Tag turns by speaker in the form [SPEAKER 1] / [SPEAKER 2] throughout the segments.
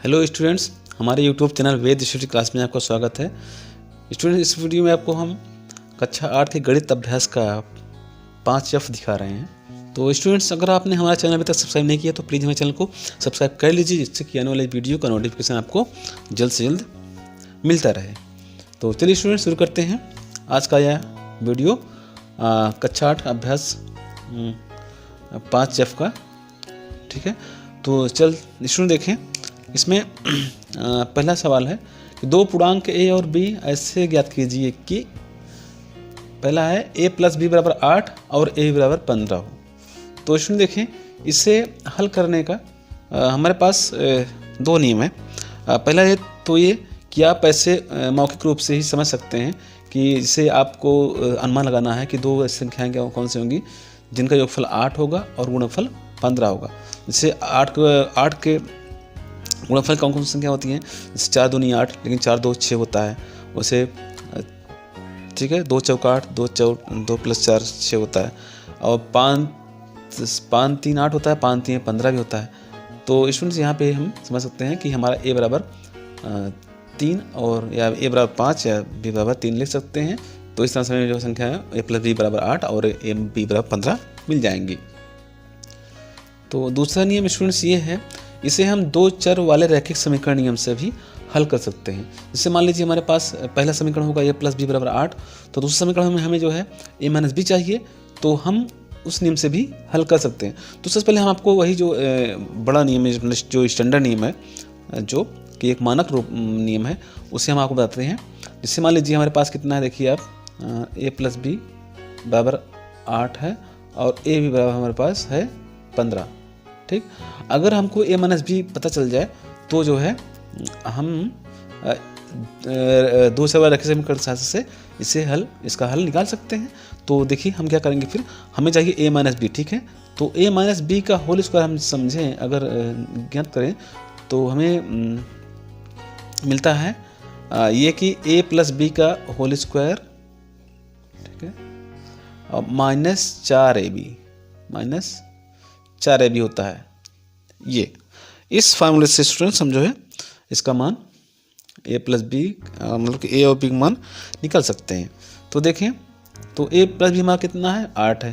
[SPEAKER 1] Hello students, हमारे YouTube channel वेद study class में आपका स्वागत है। स्टूडेंट्स, इस वीडियो में आपको हम कक्षा 8 के गणित अभ्यास का 5F दिखा रहे हैं। तो स्टूडेंट्स, अगर आपने हमारा चैनल अभी तक सब्सक्राइब नहीं किया तो प्लीज़ हमारे चैनल को सब्सक्राइब कर लीजिए, जिससे कि आने वाले वीडियो का नोटिफिकेशन आपको जल्द से जल्द मिलता रहे। तो चलिए स्टूडेंट्स, शुरू करते हैं आज का यह वीडियो कक्षा 8 अभ्यास 5F का। ठीक है, तो चल स्टूडेंट देखें, इसमें पहला सवाल है कि दो पूर्णांक a और b ऐसे ज्ञात कीजिए कि पहला है a + b = 8 और a = 15 हो। तो स्टूडेंट देखें, इसे हल करने का हमारे पास दो नियम है। पहला है तो ये कि आप ऐसे मौखिक रूप से ही समझ सकते हैं कि इसे आपको अनुमान लगाना है कि दो ऐसी संख्याएँ कौन सी होंगी जिनका योगफल 8 होगा और गुणनफल 15 होगा। जैसे 8 के गुणनफल कौन कौन सी संख्या होती हैं, जैसे 4 दूनी 8, लेकिन 4 2 6 होता है उसे। ठीक है, 2 चौका 8, 2 + 4 6 होता है, और 5 3 8 होता है, 5 3 15 भी होता है। तो स्टूडेंट्स, यहाँ पे हम समझ सकते हैं कि हमारा a = 3 और या a = 5 या b = 3 लिख सकते हैं। तो इस तरह से जो संख्या है a + b = 8 और a b = 15 मिल जाएंगी। तो दूसरा नियम स्टूडेंट्स ये है, इसे हम दो चर वाले रैखिक समीकरण नियम से भी हल कर सकते हैं। जैसे मान लीजिए हमारे पास पहला समीकरण होगा a + b = 8, तो दूसरा समीकरण में हमें जो है a - b चाहिए, तो हम उस नियम से भी हल कर सकते हैं। तो सबसे पहले हम आपको वही जो बड़ा नियम है, जो स्टैंडर्ड नियम है, जो कि एक मानक रूप नियम है, उसे हम आपको बताते हैं। जैसे मान लीजिए हमारे पास कितना है, देखिए आप, a + b = 8 है और a भी बराबर हमारे पास है 15। ठीक, अगर हमको a - b पता चल जाए तो जो है हम दो चर वाले रैखिक समीकरण की सहायता से इसका हल निकाल सकते हैं। तो देखिए हम क्या करेंगे, फिर हमें चाहिए a - b। ठीक है, तो a - b का होल स्क्वायर हम समझें, अगर ज्ञात करें तो हमें मिलता है ये कि a + b का होल स्क्वायर, ठीक है, और -4ab होता है। ये इस फार्मूले से स्टूडेंट्स हम जो है इसका मान a + b मतलब कि a और b का मान निकाल सकते हैं। तो देखें, तो a + b हमारा कितना है, 8 है।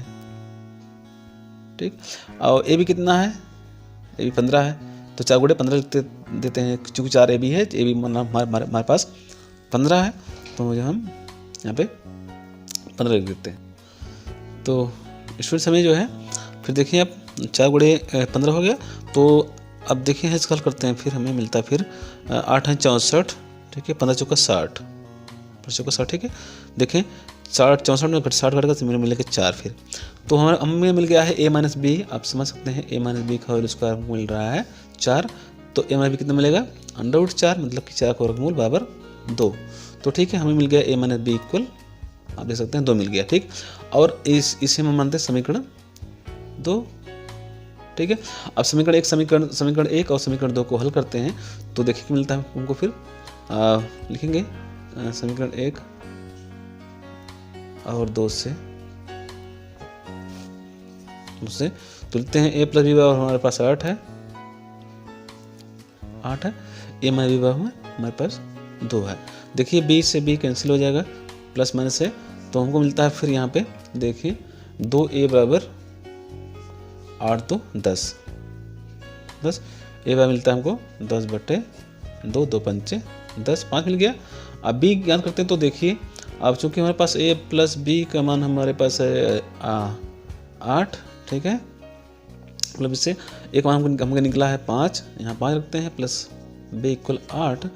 [SPEAKER 1] ठीक, और a भी कितना है, a भी 15 है। तो 4 × 15 लिखते देते हैं, चूँकि 4 a b है, a b हमारे पास 15 है, तो जो हम यहाँ पे 15 लिख देते हैं। तो स्टूडेंट्स हमें जो है, फिर देखिए अब 4 × 15 हो गया। तो अब देखिए इसका हल करते हैं, फिर हमें मिलता है फिर 8 है 64। ठीक है, 15 चौका 60, 15 चौका 60। ठीक है, देखें 64 में 60 घटेगा तो मेरे मिलेगा 4। फिर तो हमें मिल गया है a - b। आप समझ सकते हैं a - b का होल स्क्वायर मिल रहा है 4। तो a - b कितना मिलेगा, √4, मतलब कि 4 का वर्गमूल बराबर 2। तो ठीक है, हमें मिल गया a - b इक्वल, आप देख सकते हैं 2 मिल गया। ठीक, और इसे हम मानते हैं समीकरण 2। ठीक है, अब समीकरण 1 और समीकरण 2 को हल करते हैं तो देखिए क्या मिलता है हमको। फिर लिखेंगे समीकरण 1 और 2 से तो लिखते हैं a + b हमारे पास 8 है, a - b हमारे पास 2 है। देखिए b से b कैंसिल हो जाएगा, प्लस माइनस है, तो हमको मिलता है फिर यहाँ पे देखिए 2a = 8 तो 10 a मिलता है हमको 10/2, 2 पंचे 10, 5 मिल गया। अब b ज्ञात करते हैं, तो देखिए अब चूँकि हमारे पास a + b का मान हमारे पास है 8। ठीक है, मतलब इससे एक मान हमको निकला है 5, यहाँ 5 रखते हैं, प्लस b = 8,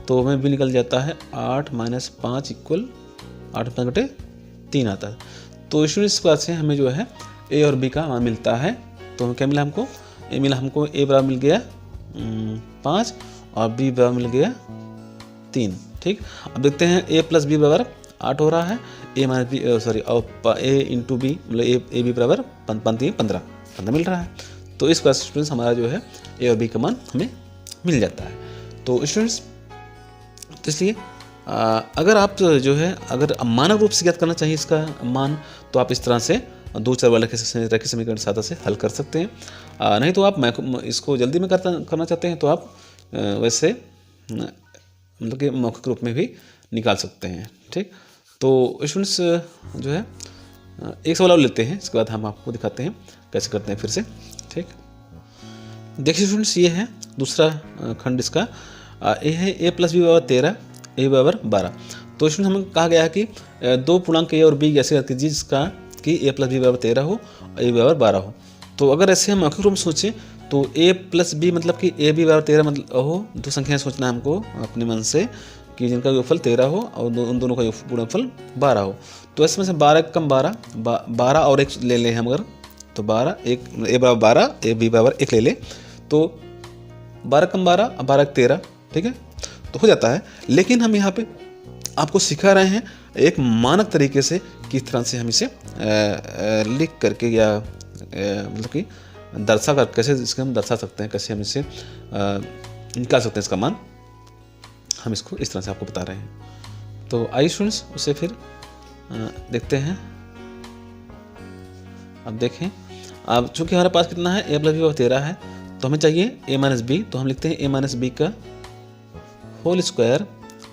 [SPEAKER 1] तो हमें b निकल जाता है 8 - 5 = 8 × 5 = 3 आता है। तो इस बात से हमें जो है a और b का मान मिलता है। तो हमें क्या मिला, हमको a बराबर मिल गया 5 और b बराबर मिल गया 3। ठीक, अब देखते हैं a + b = 8 हो रहा है, a - b और a × b मतलब a b = 15 मिल रहा है। तो इस क्लास स्टूडेंट्स हमारा जो है a और b का मान हमें मिल जाता है। तो स्टूडेंट्स, तो इसलिए अगर आप जो है अगर मानक रूप से ज्ञात करना चाहिए इसका मान, तो आप इस तरह से दो चर वाले रैखिक समीकरण सहायता से हल कर सकते हैं। नहीं तो आप इसको जल्दी में करना चाहते हैं तो आप वैसे मतलब कि मौखिक रूप में भी निकाल सकते हैं। ठीक, तो स्टूडेंट्स जो है एक सवाल और लेते हैं, इसके बाद हम आपको दिखाते हैं कैसे करते हैं फिर से। ठीक, देखिए स्टूडेंट्स, ये है दूसरा खंड इसका। ये है a + b = 13, a = 12। तो स्टूडेंट हमें कहा गया है कि दो पूर्णांक a और b ऐसे रख दीजिए जिसका कि a + b = 13 हो, a = 12 हो। तो अगर ऐसे हम मौखिक रूप में सोचें तो a + b मतलब कि a b = 13 मतलब हो, दो संख्याएं सोचना है हमको अपने मन से कि जिनका योगफल 13 हो और उन दोनों का गुणनफल 12 हो। तो इसमें से 12 कम 12 और 1 ले लें हम अगर, तो 12 1 a = 12 a b = 1 ले लें, तो 12 कम 12 12 13। ठीक है, तो हो जाता है। लेकिन हम यहाँ पे आपको सिखा रहे हैं एक मानक तरीके से किस तरह से हम इसे लिख करके या मतलब कि दर्शा कर कैसे इसके हम दर्शा सकते हैं, कैसे हम इसे निकाल सकते हैं इसका मान। हम इसको इस तरह से आपको बता रहे हैं। तो आइए स्टूडेंट्स उसे फिर देखते हैं। अब देखें, अब चूंकि हमारे पास कितना है a + b = 13 है, तो हमें चाहिए a - b। तो हम लिखते हैं a - b का होल स्क्वायर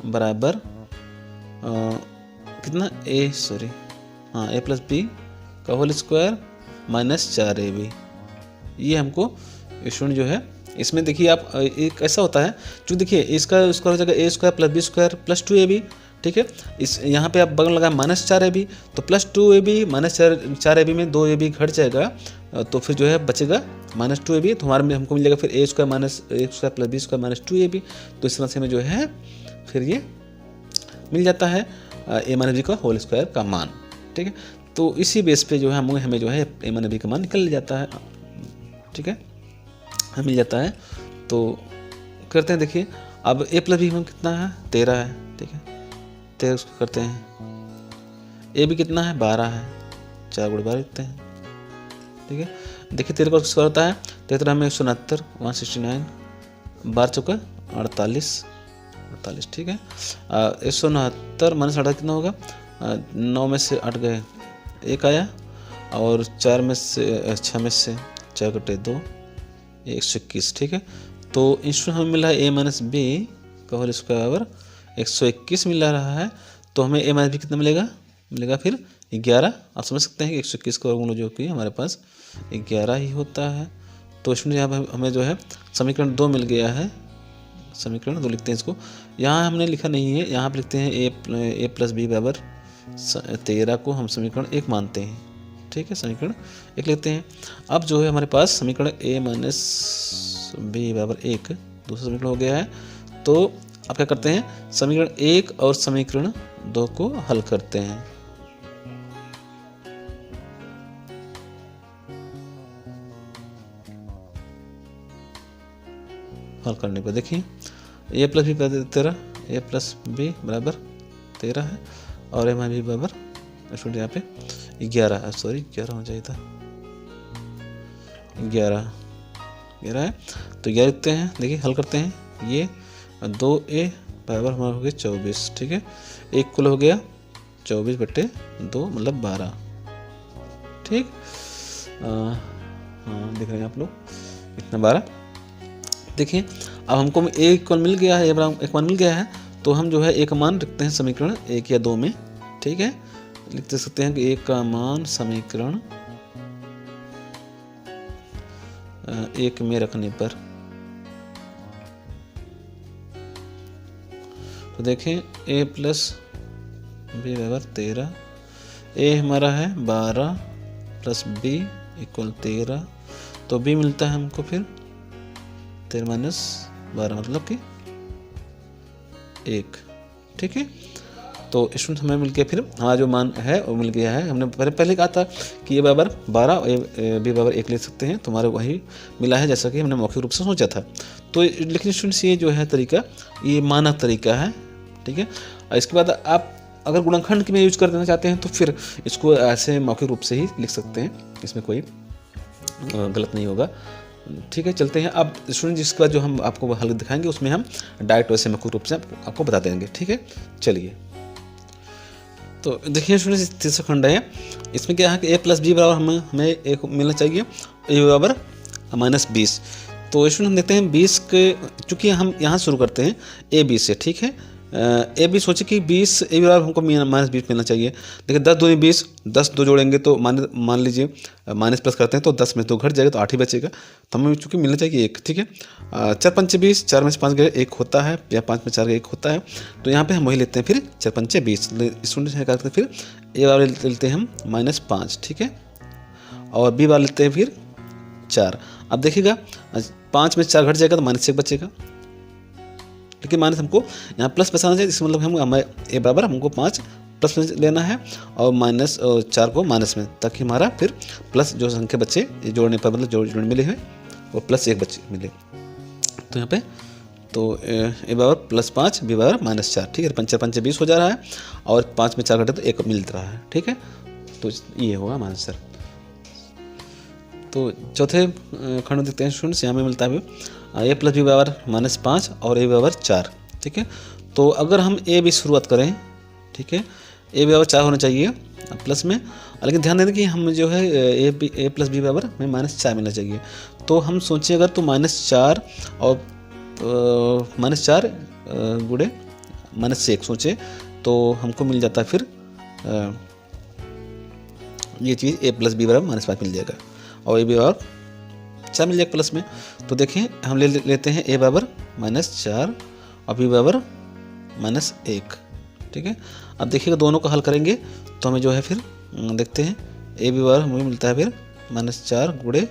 [SPEAKER 1] बराबर कितना a + b का होल स्क्वायर -4ab। ये हमको स्टूडेंट जो है इसमें देखिए आप एक ऐसा होता है जो देखिए इसका स्क्वायर हो जाएगा a² + b² + 2ab। ठीक है, इस यहाँ पे आप बगल लगा -4ab, तो +2ab -4ab में 2ab घट जाएगा, तो फिर जो है बचेगा -2ab। तो हमारे में हमको मिलेगा फिर a² - a² + b² - 2ab। तो इस तरह से हमें जो है फिर ये मिल जाता है a - b का होल स्क्वायर का मान। ठीक है, तो इसी बेस पे जो है हमें जो है a - b का मान निकल जाता है। ठीक है, हमें मिल जाता है। तो करते हैं, देखिए अब a + b में कितना है 13 है। ठीक है, 13 उसको करते हैं। a भी कितना है 12 है, 4 × 12 लिखते हैं। ठीक है, देखिए 13 का स्क्वायर होता है 13 में 169 169, 12 चौका 48। ठीक है, 169 - 8 कितना होगा, 9 में से 8 गए 1 आया, और 4 में से 6 में से 4 कटे 2 121। ठीक है, तो इंस्टूडेंट हमें मिला है a - b का होल स्क्वायर बराबर 121 मिल रहा है। तो हमें a - b कितना मिलेगा फिर 11। आप समझ सकते हैं कि 121 का वर्गमूल जो कि हमारे पास 11 ही होता है। तो इसमें यहाँ पर हमें जो है समीकरण 2 मिल गया है। समीकरण 2 लिखते हैं इसको, यहाँ हमने लिखा नहीं है, यहाँ पर लिखते हैं a + b = 13 को हम समीकरण 1 मानते हैं। ठीक है, समीकरण 1 लेते हैं। अब जो है हमारे पास समीकरण a - b = 1 दूसरा समीकरण हो गया है। तो आप क्या करते हैं, समीकरण 1 और समीकरण 2 को हल करते हैं। हल करने पर देखिए a + b = 13, a + b = 13 है, और a - b बराबर स्टूडेंट यहाँ पे 11 है, सॉरी 11 हो चाहिए था, 11 है। तो 11 लिखते हैं, देखिए हल करते हैं। ये 2a बराबर हमारा हो गया 24। ठीक है, 1 कुल हो गया 24/2 मतलब 12। ठीक, हाँ देख रहे हैं आप लोग, इतना 12। देखिए अब हमको एक मान मिल गया है, एक मान मिल गया है, तो हम जो है एक मान रखते हैं समीकरण 1 या 2 में। ठीक है, लिख सकते हैं कि 1 का मान समीकरण 1 में रखने पर, तो देखें a + b = 13, a हमारा है 12 + b = 13, तो b मिलता है हमको फिर 13 - 12 मतलब कि 1। ठीक है, तो स्टूडेंट हमें मिल गया, फिर हमारा जो मान है वो मिल गया है। हमने पहले कहा था कि a = 12 और b = 1 ले सकते हैं, तो हमारे वही मिला है जैसा कि हमने मौखिक रूप से सोचा था। तो लेकिन स्टूडेंट्स ये जो है तरीका, ये मानक तरीका है। ठीक है, इसके बाद आप अगर गुणनखंड में यूज कर देना चाहते हैं तो फिर इसको ऐसे मौखिक रूप से ही लिख सकते हैं, इसमें कोई गलत नहीं होगा। ठीक है, चलते हैं अब स्टूडेंट, जिसके बाद जो हम आपको हल दिखाएंगे उसमें हम डायरेक्ट वैसे मौखिक रूप से आपको बता देंगे। ठीक है, चलिए। तो देखिए स्टूडेंट, तीसरा खंड है, इसमें क्या है कि a + b बराबर हमें एक मिलना चाहिए, a = -20। तो इसमें हम देखते हैं 20 के, चूँकि हम यहाँ शुरू करते हैं ए बी से, ठीक है। ए बी सोचे कि 20 ए बराबर हमको -20 मिलना चाहिए। देखिए 10 दूनी 20, 10 दो जोड़ेंगे तो मान लीजिए माइनस प्लस करते हैं तो 10 में 2 घट जाएगा तो 8 ही बचेगा, तो हमें चूँकि मिलना चाहिए 1, ठीक है। 4 पंचे 20, 4 में से 5 गए 1 होता है, या 5 में 4 गए 1 होता है, तो यहाँ पे हम वही लेते हैं फिर 4 पंचे 20। स्टूडेंट क्या करते हैं फिर ए बराबर लेते हैं हम -5, ठीक है, और बी बराबर लेते हैं फिर 4। अब देखिएगा 5 में 4 घट जाएगा तो -1 बचेगा, लेकिन माइनस हमको यहाँ प्लस बचाना चाहिए, इसका मतलब हमें ए बराबर हमको 5 प्लस में लेना है और -4 को माइनस में, ताकि हमारा फिर प्लस जो संख्या बचे जोड़ने पर, मतलब जोड़ने मिले हैं और +1 बचे मिले। तो यहाँ पे तो ए बराबर +5, बी बराबर -4, ठीक है। 5 पंचे 20 हो जा रहा है और 5 में 4 घटे तो 1 मिल रहा है, ठीक है। तो ये होगा हमारा आंसर। तो चौथे खंड में देखते हैं स्टूडेंट्स, यहाँ में मिलता है ए प्लस बी बराबर -5 और ए बराबर 4, ठीक है। तो अगर हम ए बी शुरुआत करें, ठीक है, ए बराबर 4 होना चाहिए प्लस में, लेकिन ध्यान दें कि हम जो है ए प्लस बी बराबर हमें -4 मिलना चाहिए। तो हम सोचें अगर तो -4 और -4 गुणे -1 सोचे तो हमको मिल जाता है फिर ये चीज़ ए प्लस बी बराबर -5 मिल जाएगा और ए बी बराबर 4 मिल जाएगा प्लस में। तो देखिए हम लेते हैं ए बराबर -4 और बी बराबर -1, ठीक है। अब देखिएगा दोनों का हल करेंगे तो हमें जो है फिर देखते हैं ए बी बराबर हमें मिलता है फिर -4 गुणे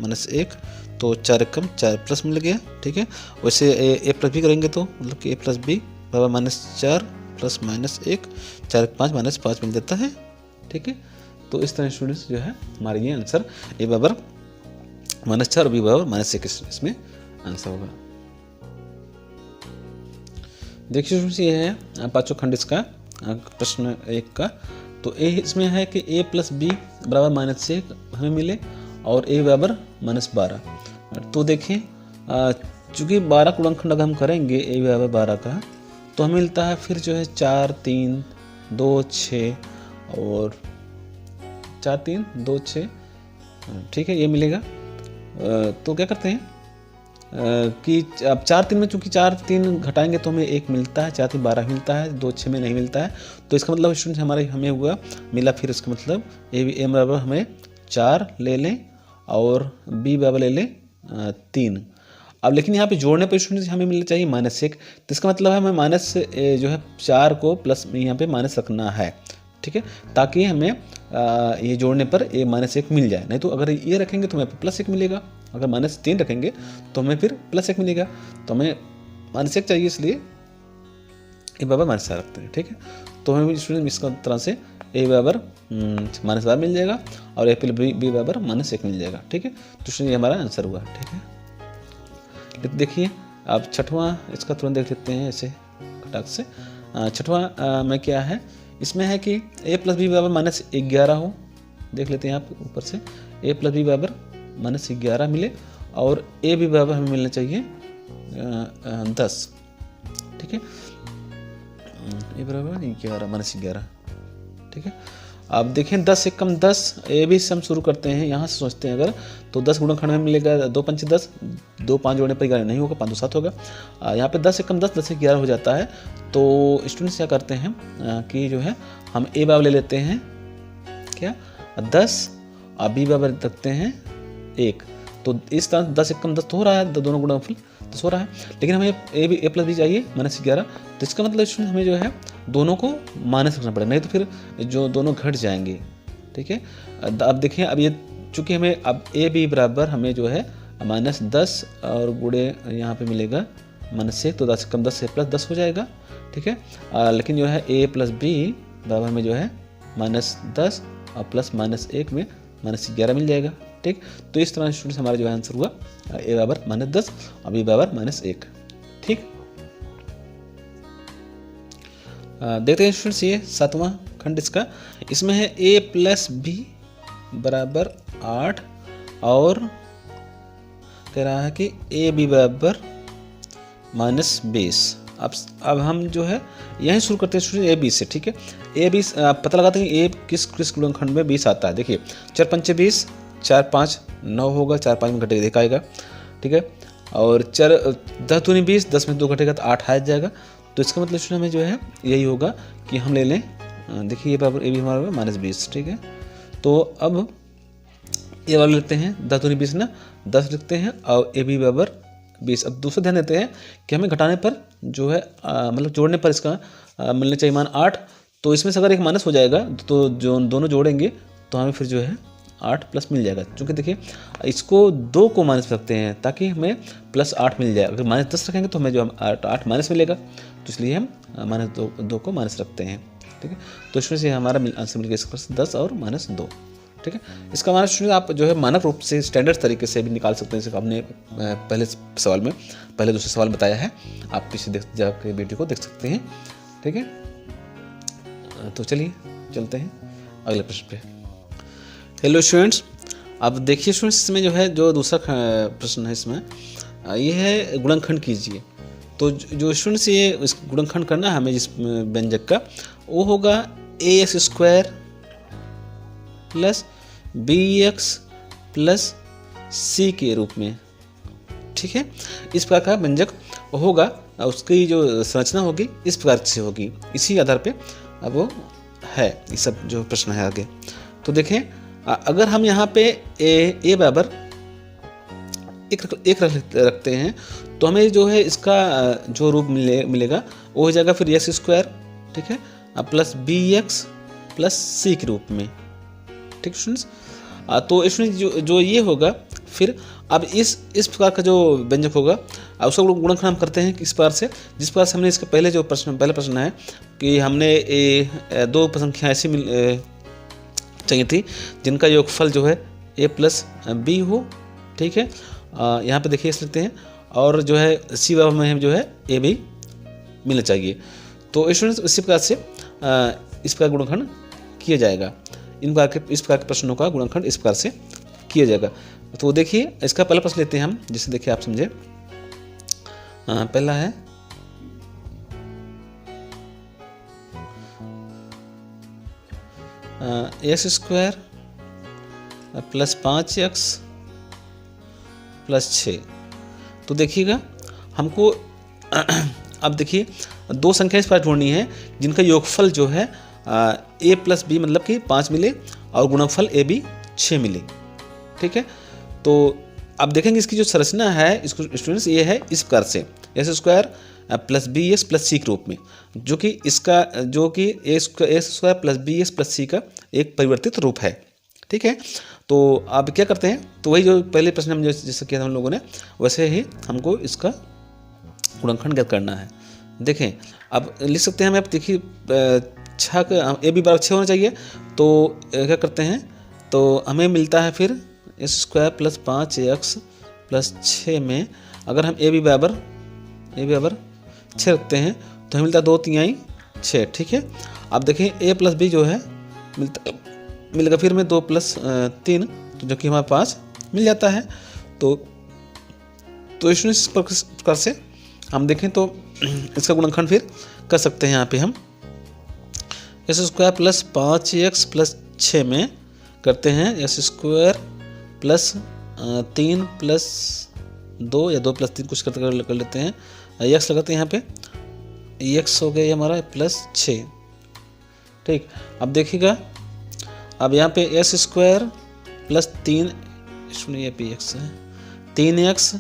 [SPEAKER 1] -1, तो 4 कम 4 प्लस मिल गया, ठीक है। वैसे ए प्लस बी करेंगे तो मतलब कि ए प्लस बी बराबर -4 प्लस -1, 4 5 -5 मिल जाता है, ठीक है। तो इस तरह स्टूडेंट्स जो है हमारे ये आंसर ए बराबर -4 और बी बराबर -1 इसमें आंसर होगा। देखिए स्टूडेंट्स ये है पांचों खंड इसका प्रश्न 1 का। तो ए इसमें है कि ए प्लस बी बराबर -1 हमें मिले और ए बराबर -12। तो देखिए चूँकि 12 गुणनखंड अगर हम करेंगे ए बराबर 12 का, तो हमें मिलता है फिर जो है 4 3 2 6 और 4 3 2 6, ठीक है, ये मिलेगा। तो क्या करते हैं कि अब 4 3 में चूँकि 4 3 घटाएंगे तो हमें 1 मिलता है, 4 3 12 मिलता है, 2 6 में नहीं मिलता है। तो इसका मतलब स्टूडेंट हमें हुआ मिला फिर इसका मतलब ए बराबर हमें 4 ले लें और बी बराबर ले लें 3। अब लेकिन यहाँ पे जोड़ने पर स्टूडेंट हमें मिलना चाहिए -1, तो इसका मतलब है हमें माइनस जो है 4 को प्लस में यहाँ पे माइनस रखना है, ठीक है, ताकि हमें ये जोड़ने पर ए -1 मिल जाए। नहीं तो अगर ये रखेंगे तो हमें +1 मिलेगा, अगर -3 रखेंगे तो हमें फिर +1 मिलेगा। तो हमें -1 चाहिए, इसलिए ए बराबर -4 रखते हैं, ठीक है। तो हमें स्टूडेंट इसका तरह से ए बराबर -12 मिल जाएगा और ए प्लस बी बराबर -1 मिल जाएगा, ठीक है। तो स्टूडेंट ये हमारा आंसर हुआ, ठीक है। देखिए अब छठवां इसका तुरंत देख लेते हैं ऐसे खटाक से। छठवां में क्या है, इसमें है कि ए प्लस बी बराबर -11 हो। देख लेते हैं आप ऊपर से, ए प्लस बी बराबर -11 मिले और ए बी बराबर हमें मिलना चाहिए 10, ठीक है। ए बराबर 11 -11, ठीक है। अब देखें 10 से कम 10, ए बी से हम शुरू करते हैं, यहाँ से सोचते हैं अगर तो 10 गुणनखंड में मिलेगा 2 पंचे 10, 2 5 जोड़ने पर 11 नहीं होगा, 5 2 7 होगा। यहाँ पे 10 से कम 10, 10 से 11 हो जाता है। तो स्टूडेंट्स क्या करते हैं कि जो है हम ए बराबर ले लेते हैं क्या 10 और बी बराबर रखते हैं 1। तो इस तरह 10 से कम 10 तो हो रहा है, दोनों गुणनफल 10 हो रहा है, लेकिन हमें ए प्लस बी चाहिए -11। तो इसका मतलब स्टूडेंट हमें जो है दोनों को माइनस रखना पड़ेगा, नहीं तो फिर जो दोनों घट जाएंगे, ठीक है। अब देखिए अब ये चूँकि हमें अब ए बी बराबर हमें जो है -10 और गुणे यहाँ पे मिलेगा -1, तो 10 से कम 10 से प्लस 10 हो जाएगा, ठीक है। लेकिन जो है ए प्लस बी बराबर में जो है -10 और प्लस -1 में -11 मिल जाएगा, ठीक। तो इस तरह स्टूडेंट्स हमारा जो है आंसर हुआ ए बराबर -10 और बी बराबर -1, ठीक। देखते हैं स्टूडेंट्स ये 7वां खंड इसका, इसमें है ए प्लस बी बराबर 8 और कह रहा है कि ए बी बराबर -20। अब हम जो है यहीं शुरू करते हैं स्टूडेंट ए बी से, ठीक है। ए बी पता लगाते हैं ए किस गुणनखंड में 20 आता है। देखिए 4 पंचे 20, 4 5 9 होगा, 4 5 में घटेगा 1 आएगा, ठीक है। और चर 10 दूनी 20, 10 में 2 घटेगा तो 8 आ जाएगा। तो इसका मतलब स्टूडेंट हमें जो है यही होगा कि हम ले लें, देखिए ये बराबर ए भी हमारा होगा -20, ठीक है। तो अब ए वाला लेते हैं, 10 दूनी 20 ना 10 लिखते हैं और ए भी बराबर 20। अब दूसरा ध्यान देते हैं कि हमें घटाने पर जो है मतलब जोड़ने पर इसका मिलना चाहिए मान 8। तो इसमें से अगर एक माइनस हो जाएगा तो जो दोनों जोड़ेंगे तो हमें फिर जो है 8 प्लस मिल जाएगा। क्योंकि देखिए इसको 2 को माइनस रखते हैं ताकि हमें +8 मिल जाए। अगर -10 रखेंगे तो हमें जो 8 माइनस मिलेगा, तो इसलिए हम -2 को माइनस रखते हैं, ठीक है। तो इसमें से हमारा आंसर मिल गया 10 और -2, ठीक है। इसका मानक स्टूडेंट आप जो है मानक रूप से स्टैंडर्ड तरीके से भी निकाल सकते हैं, जैसे हमने पहले सवाल में पहले दूसरे सवाल बताया है, आप किसी जाकर वीडियो को देख सकते हैं, ठीक है। तो चलिए चलते हैं अगले प्रश्न पे। हेलो स्टूडेंट्स, अब देखिए स्टूडेंट्स इसमें जो है जो दूसरा प्रश्न है इसमें ये है गुणनखंड कीजिए। तो जो स्टूडेंट्स ये इस गुणनखंड करना है हमें जिस व्यंजक का, वो होगा ax² plus bx plus c के रूप में, ठीक है। इस प्रकार का व्यंजक होगा, उसकी जो संरचना होगी इस प्रकार से होगी, इसी आधार पे अब वो है ये सब जो प्रश्न है आगे। तो देखें अगर हम यहाँ पे ए बराबर एक रखते हैं तो हमें जो है इसका जो रूप मिलेगा वो हो जाएगा फिर x², ठीक है, प्लस bx प्लस c के रूप में, ठीक स्टूडेंट्स। तो स्टूडेंट जो ये होगा फिर अब इस प्रकार का जो व्यंजक होगा उसका गुणनखंड हम करते हैं किस प्रकार से, जिस प्रकार से हमने इसका पहला प्रश्न है कि हमने 2 संख्या ऐसी चाहिए थी जिनका योगफल जो है a प्लस b हो, ठीक है। यहाँ पे देखिए इस लिखते हैं और जो है c बराबर में जो है a भी मिलना चाहिए। तो स्टूडेंट्स इसी प्रकार से इस प्रकार गुणनखंड किया जाएगा, इस प्रकार के प्रश्नों का गुणनखंड इस प्रकार से किया जाएगा। तो देखिए इसका पहला प्रश्न लेते हैं हम, जिसे देखिए आप समझे। पहला है x² प्लस 5x प्लस 6। तो देखिएगा हमको अब देखिए 2 संख्या इस पर जोड़नी है जिनका योगफल जो है a प्लस b मतलब कि 5 मिले और गुणनफल a b 6 मिले, ठीक है। तो अब देखेंगे इसकी जो संरचना है इसको स्टूडेंट्स ये है इस प्रकार से x² plus bs plus c के रूप में, जो कि इसका जो कि a² plus bs plus c का एक परिवर्तित रूप है, ठीक है। तो अब क्या करते हैं, तो वही जो पहले प्रश्न हम जैसे किया था हम लोगों ने वैसे ही हमको इसका गुणनखंड ज्ञात करना है। देखें अब लिख सकते हैं हम, आप देखिए 6 का a भी बराबर 6 होना चाहिए। तो क्या करते हैं, तो हमें मिलता है फिर x² प्लस 5x प्लस 6 में अगर हम a भी बराबर 6 रखते हैं तो हमें मिलता है 2 3 6, ठीक है। अब देखें a प्लस b जो है मिलेगा फिर में 2 प्लस 3, तो जो कि हमारे पास मिल जाता है। तो इस प्रकार से हम देखें तो इसका गुणनखंड फिर कर सकते हैं। यहाँ पे हम x² प्लस 5x प्लस 6 में करते हैं x² प्लस 3 प्लस 2 या 2 प्लस 3 कुछ कर लेते हैं, x लगाते हैं यहाँ पे, x हो गया हमारा प्लस 6, ठीक। अब देखिएगा अब यहाँ पे x² प्लस 3 सुनिए px है 3x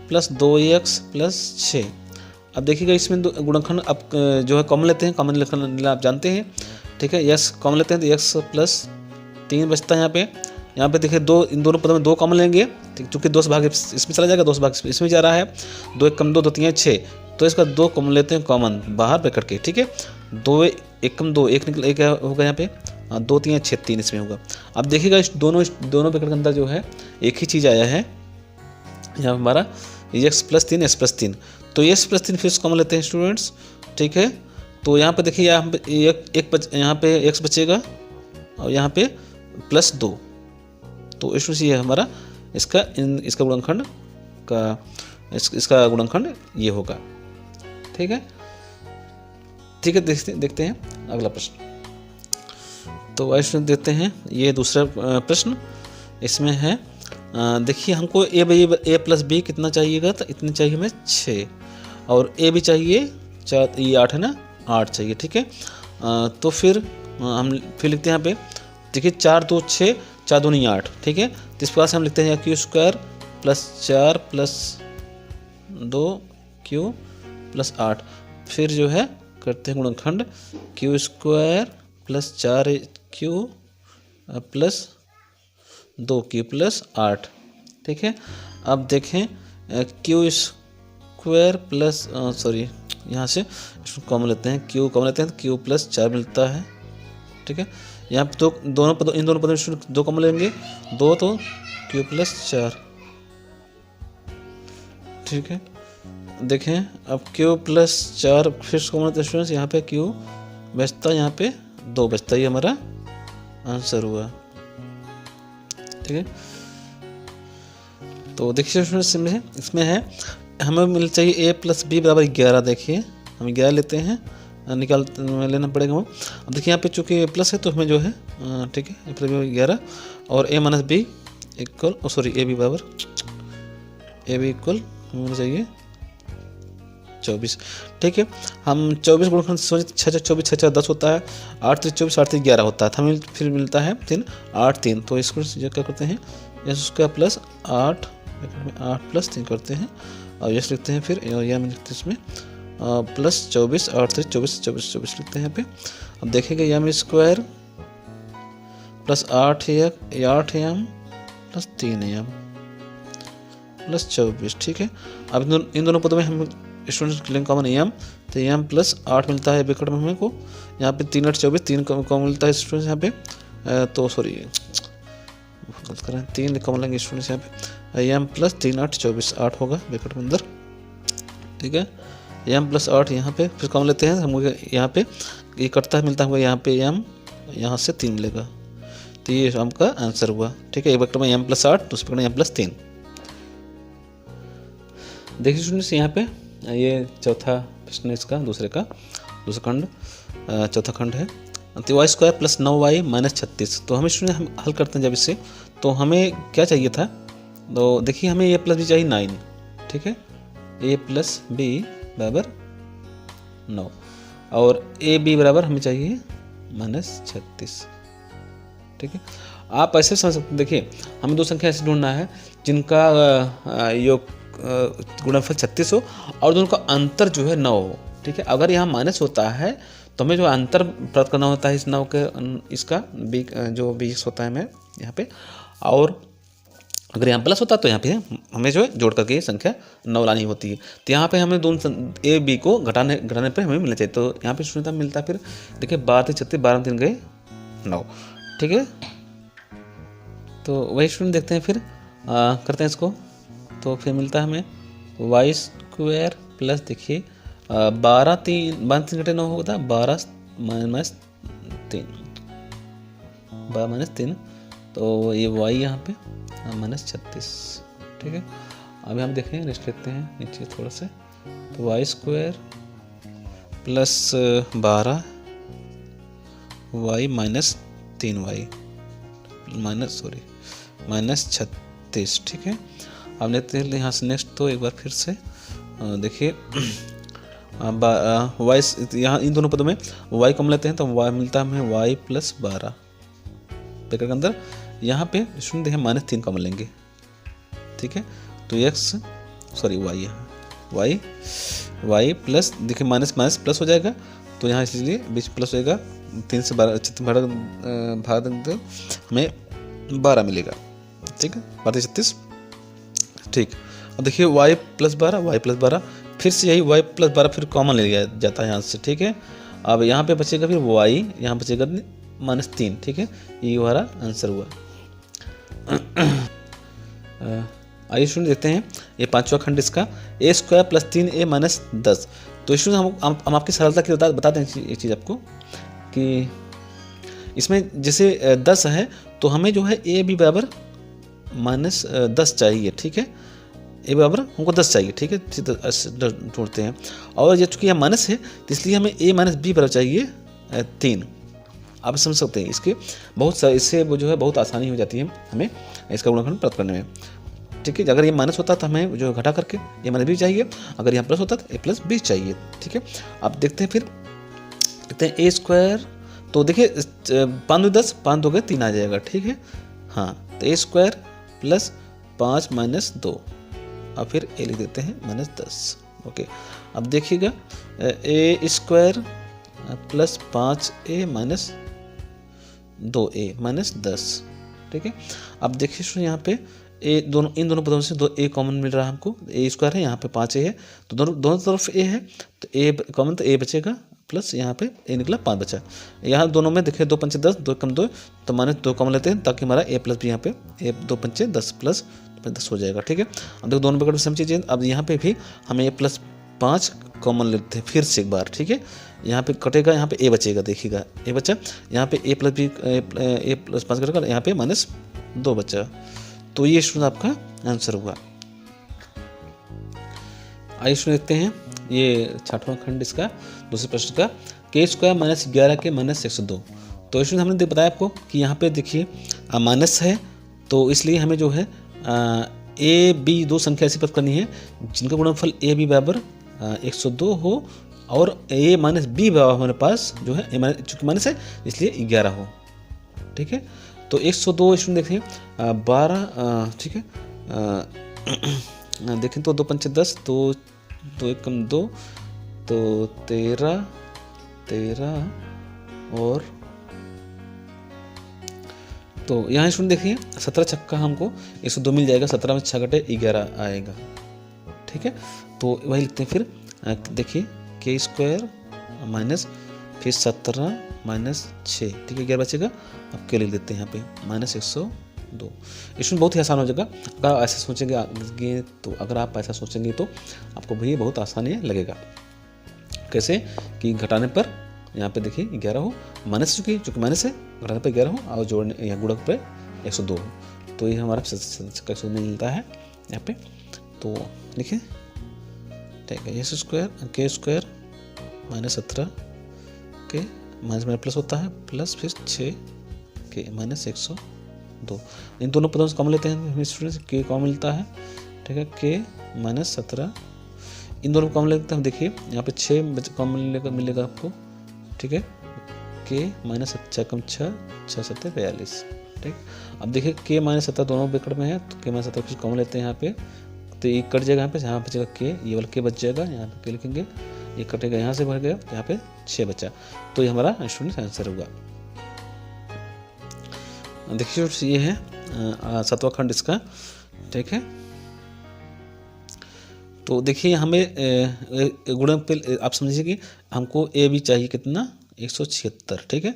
[SPEAKER 1] प्लस 2x प्लस 6। अब देखिएगा इसमें गुणनखंड अब जो है कॉमन लेते हैं, कॉमन लेना आप जानते हैं, ठीक है। x कॉमन लेते हैं तो x प्लस 3 बचता है यहाँ पे देखिए इन दोनों पदों में 2 कॉमन लेंगे, चूँकि 2 से भाग इसमें चला जाएगा, 2 से भाग इसमें जा रहा है, 2 1 कम 2 2 3 6, तो इसका 2 कॉमन लेते हैं कॉमन बाहर पे करके, ठीक है। 2 1 कम 2 1 निकल 1 होगा यहाँ पे, 2 3 6 3 इसमें होगा। अब देखिएगा इस दोनों ब्रैकेट के अंदर जो है एक ही चीज़ आया है, यहाँ हमारा x प्लस 3 x प्लस 3, तो x प्लस 3 फिर कॉमन लेते हैं स्टूडेंट्स, ठीक है। तो यहाँ पे देखिए यहाँ पे x बचेगा और यहाँ पे प्लस 2, तो इसमें से ये हमारा इसका गुणनखंड का इसका गुणनखंड ये होगा, ठीक है। देखते हैं अगला प्रश्न। तो आइए देखते हैं ये दूसरा प्रश्न, इसमें है देखिए हमको ए प्लस बी कितना चाहिएगा, तो इतनी चाहिए हमें 6, और ए भी चाहिए 4, ये 8 है ना, 8 चाहिए, ठीक है। तो फिर हम फिर लिखते हैं यहाँ पे, देखिए 4 2 6, 4 2 नहीं 8, ठीक है। तो इस प्रकार से हम लिखते हैं Q square plus 4 plus 2 Q plus 8, फिर जो है करते हैं गुणनखंड, Q square plus 4 Q plus 2 Q plus 8, ठीक है। अब देखें क्यू स्क्वायर प्लस सॉरी यहाँ से कॉमन लेते हैं, क्यू कॉमन लेते हैं तो क्यू प्लस 4 मिलता है, ठीक है। यहाँ पे तो इन दोनों पदों में 2 कॉमन लेंगे, 2 तो क्यू प्लस 4, ठीक है। देखें अब क्यू प्लस 4 फिर कॉमन लेते हैं स्टूडेंट्स, यहाँ पे क्यू बचता, यहाँ पे 2 बचता, ये हमारा आंसर हुआ, ठीक है। तो देखिए स्टूडेंट्स इसमें है हमें मिल चाहिए a प्लस बी बराबर 11, देखिए हम 11 लेते हैं, लेना पड़ेगा वो। अब देखिए यहाँ पे चूँकि प्लस है तो हमें जो है ठीक है 11 और a minus B equal sorry A B बराबर ए बी इक्वल होना चाहिए 24, ठीक है। हम 24 गुणनखंड से 6 24 6 10 होता है, 8 3 24 8 3 11 होता है, तो हमें फिर मिलता है 3 8 3, तो इसको क्या करते हैं इसका प्लस 8 प्लस 3 करते हैं और यस लिखते हैं, फिर यह लिखते हैं इसमें प्लस 24 8 3 24 24 24 लिखते हैं यहाँ पे। अब देखेंगे M square plus 8 M plus 3 M plus 24, ठीक है। अब इन दोनों पदों में हम स्टूडेंट्स लेंगे कॉमन एम, तो एम प्लस 8 मिलता है ब्रैकेट में हमें को, यहाँ पे 3 8 24 3 कॉमन मिलता है स्टूडेंट्स यहाँ पे, तो सॉरी गलत कर रहे हैं, 3 कॉमन लेंगे स्टूडेंट्स यहाँ पे, एम प्लस 3 8 24 8 होगा ब्रैकेट में अंदर, ठीक है। एम प्लस 8 यहाँ पे फिर कॉमन लेते हैं, हमको यहाँ पे ये कटता है मिलता है हमको यहाँ पे एम, यहाँ से 3 मिलेगा, तो ये हमका आंसर हुआ, ठीक है। एक ब्रैकेट में एम प्लस 8 दूसरे ब्रैकेट में एम प्लस 3। देखिए स्टूडेंट्स यहाँ पे ये चौथा प्रश्न इसका दूसरा खंड चौथा खंड है, तो Y square plus 9y minus 36। तो हमें स्टूडेंट हम हल करते हैं जब इससे, तो हमें क्या चाहिए था, तो देखिए हमें a प्लस बी चाहिए 9, ठीक है, a प्लस बी बराबर 9 और ए बी बराबर हमें चाहिए माइनस 36, ठीक है। आप ऐसे समझ सकते हैं, देखिए हमें दो संख्या ऐसे ढूंढना है जिनका योग गुणनफल 36 हो और दोनों का अंतर जो है 9 हो, ठीक है। अगर यहाँ माइनस होता है तो हमें जो अंतर प्राप्त करना होता है इस 9 के, इसका बी जो 20 होता है हमें यहाँ पे, और अगर यहाँ प्लस होता तो यहाँ पे हमें जो है जोड़ करके संख्या 9 लानी होती है। तो यहाँ पे हमें दोनों ए बी को घटाने पर हमें मिलना चाहिए, तो यहाँ पे शून्यता मिलता है। फिर देखिए 12 36 12 3 गए 9, ठीक है। तो वही स्टूडेंट देखते हैं फिर करते हैं इसको, तो फिर मिलता है हमें वाई स्क्वायर प्लस देखिए 12 3 घटे 9 होता है 12 माइनस 3 तो ये वाई यहाँ पे माइनस 36, ठीक है। अभी हम देखें रेस्ट लेते हैं नीचे थोड़ा से, तो Y square plus 12 Y minus 3 Y minus 36, ठीक है। अब लेते हैं यहाँ से नेक्स्ट, तो एक बार फिर से देखिए वाई यहाँ इन दोनों पदों में वाई कम लेते हैं तो वाई मिलता है हमें वाई प्लस 12 ब्रैकेट के अंदर, यहाँ पे शून्य देखिए माइनस 3 कम लेंगे, ठीक है। तो वाई वाई प्लस देखिए माइनस प्लस हो जाएगा, तो यहाँ इसलिए बीच प्लस होएगा, 3 से 12 भाग हमें 12 मिलेगा, ठीक है, 12 36, ठीक। अब देखिए y प्लस 12 फिर से यही y प्लस 12 फिर कॉमन ले लिया जाता है यहाँ से, ठीक है। अब यहाँ पे बचेगा फिर y, यहाँ बचेगा माइनस 3, ठीक है, ये हमारा आंसर हुआ। आइए स्टूडेंट देखते हैं ये पांचवा खंड इसका, ए स्क्वायर प्लस 3a माइनस 10। तो स्टूडेंट हम आपकी सरलता के लिए बता दें एक चीज़ आपको कि इसमें जैसे 10 है तो हमें जो है ए बी बराबर माइनस 10 चाहिए, ठीक है, ए बराबर हमको 10 चाहिए, ठीक है, ढूंढते हैं। और ये चूँकि यहाँ माइनस है तो इसलिए हमें ए माइनस बी बराबर चाहिए 3। आप समझ सकते हैं। इसके बहुत सारे इससे वो जो है बहुत आसानी हो जाती है हमें इसका गुणनखंड प्राप्त करने में, ठीक है। अगर ये माइनस होता तो हमें जो घटा करके ये माइनस भी चाहिए, अगर यहाँ प्लस होता तो ए प्लस बी चाहिए, ठीक है। अब देखते हैं फिर देखते हैं ए स्क्वायर, तो देखिए 5 2 10, 5 2 3 आ जाएगा, ठीक है। हाँ, तो ए स्क्वायर प्लस 5 माइनस 2, अब फिर ए लिख देते हैं माइनस 10, ओके। अब देखिएगा A square plus 5a minus 2a minus 10, ठीक है। अब देखिए यहाँ पे ए दोनों इन दोनों पदों से 2a कॉमन मिल रहा है हमको, ए स्क्वायर है, यहाँ पे 5a है, तो दोनों तरफ a है, तो a कॉमन, तो a बचेगा प्लस यहाँ पे a निकला 5 बचा। यहाँ दोनों में देखिए 2 पंचे 10, 2 कम 2, तो माइनस 2 कॉमन लेते हैं ताकि हमारा a प्लस भी यहाँ पे a 2 पंचे 10 प्लस 10 हो जाएगा, ठीक है। अब देखो दोनों पे सेम चीज़ है। अब यहाँ पे भी हमें a प्लस 5 कॉमन लेते हैं फिर से एक बार, ठीक है। यहाँ पे कटेगा, यहाँ पे a बचेगा, देखिएगा a बचा, यहाँ पे a प्लस भी a प्लस 5 कटेगा, यहाँ पे माइनस 2 बचा, तो ये स्टूडेंट आपका आंसर हुआ। आइए स्टूडेंट देखते हैं ये 6वां खंड इसका दूसरे प्रश्न का, के स्क्वायर माइनस 11 के माइनस 102। तो स्टूडेंट हमने बताया आपको कि यहाँ पे देखिए माइनस है, तो इसलिए हमें जो है ए बी दो संख्या ऐसी प्राप्त करनी है जिनका गुणनफल ए बी बराबर 102 हो और ए माइनस बी बराबर हमारे पास जो है चूँकि माइनस है इसलिए 11 हो, ठीक है। तो 102 स्टूडेंट देखें 12, ठीक है। देखें तो 2 पंचे 10, तो 2 एक कम 2, तो 13 और तो यहाँ स्टूडेंट देखिए 17 छक्का हमको 102 मिल जाएगा, 17 में 6 घटे 11 आएगा, ठीक है। तो वही लिखते हैं फिर, देखिए के स्क्वायर माइनस फिर 17 माइनस 6, ठीक है, 11 बचेगा। अब के लिख देते हैं यहाँ पे माइनस 102। इसमें बहुत ही आसान हो जाएगा अगर ऐसा सोचेंगे, तो अगर आप ऐसा सोचेंगे तो आपको भी बहुत आसानी लगेगा। कैसे कि घटाने पर यहाँ पे देखिए 11 हो, माइनस चूँकि माइनस है, घटाने पर 11 हो और जोड़ने यहाँ गुणक पे 102 हो, तो ये हमारा 102 मिलता है यहाँ पे। तो लिखिए, ठीक है, एस स्क्वायर के स्क्वायर माइनस 17 के माइनस में प्लस होता है प्लस फिर 6 के माइनस 102। इन दोनों पदों से कॉमन लेते हैं हमें स्टूडेंट्स, के कॉमन मिलता है, ठीक है, के माइनस 17 इन दोनों को कॉमन लेते हैं। देखिए यहाँ पे 6 कॉमन मिलेगा आपको, ठीक है, के माइनस 6 कम 6 6 7 42, ठीक। अब देखिए के माइनस 17 दोनों ब्रैकेट में है, तो के माइनस 17 कॉमन लेते हैं यहाँ पे, तो ये कट जाएगा यहाँ पे, जहाँ बचेगा के, ये वाला के बच जाएगा, यहाँ पे के लिखेंगे, ये कटेगा यहाँ से भर गया, यहाँ पे 6 बचा, तो ये हमारा स्टूडेंट आंसर होगा। देखिए ये है 7वां खंड इसका, ठीक है। तो देखिए हमें गुणनफल आप समझिए कि हमको ए बी चाहिए कितना 176, ठीक है।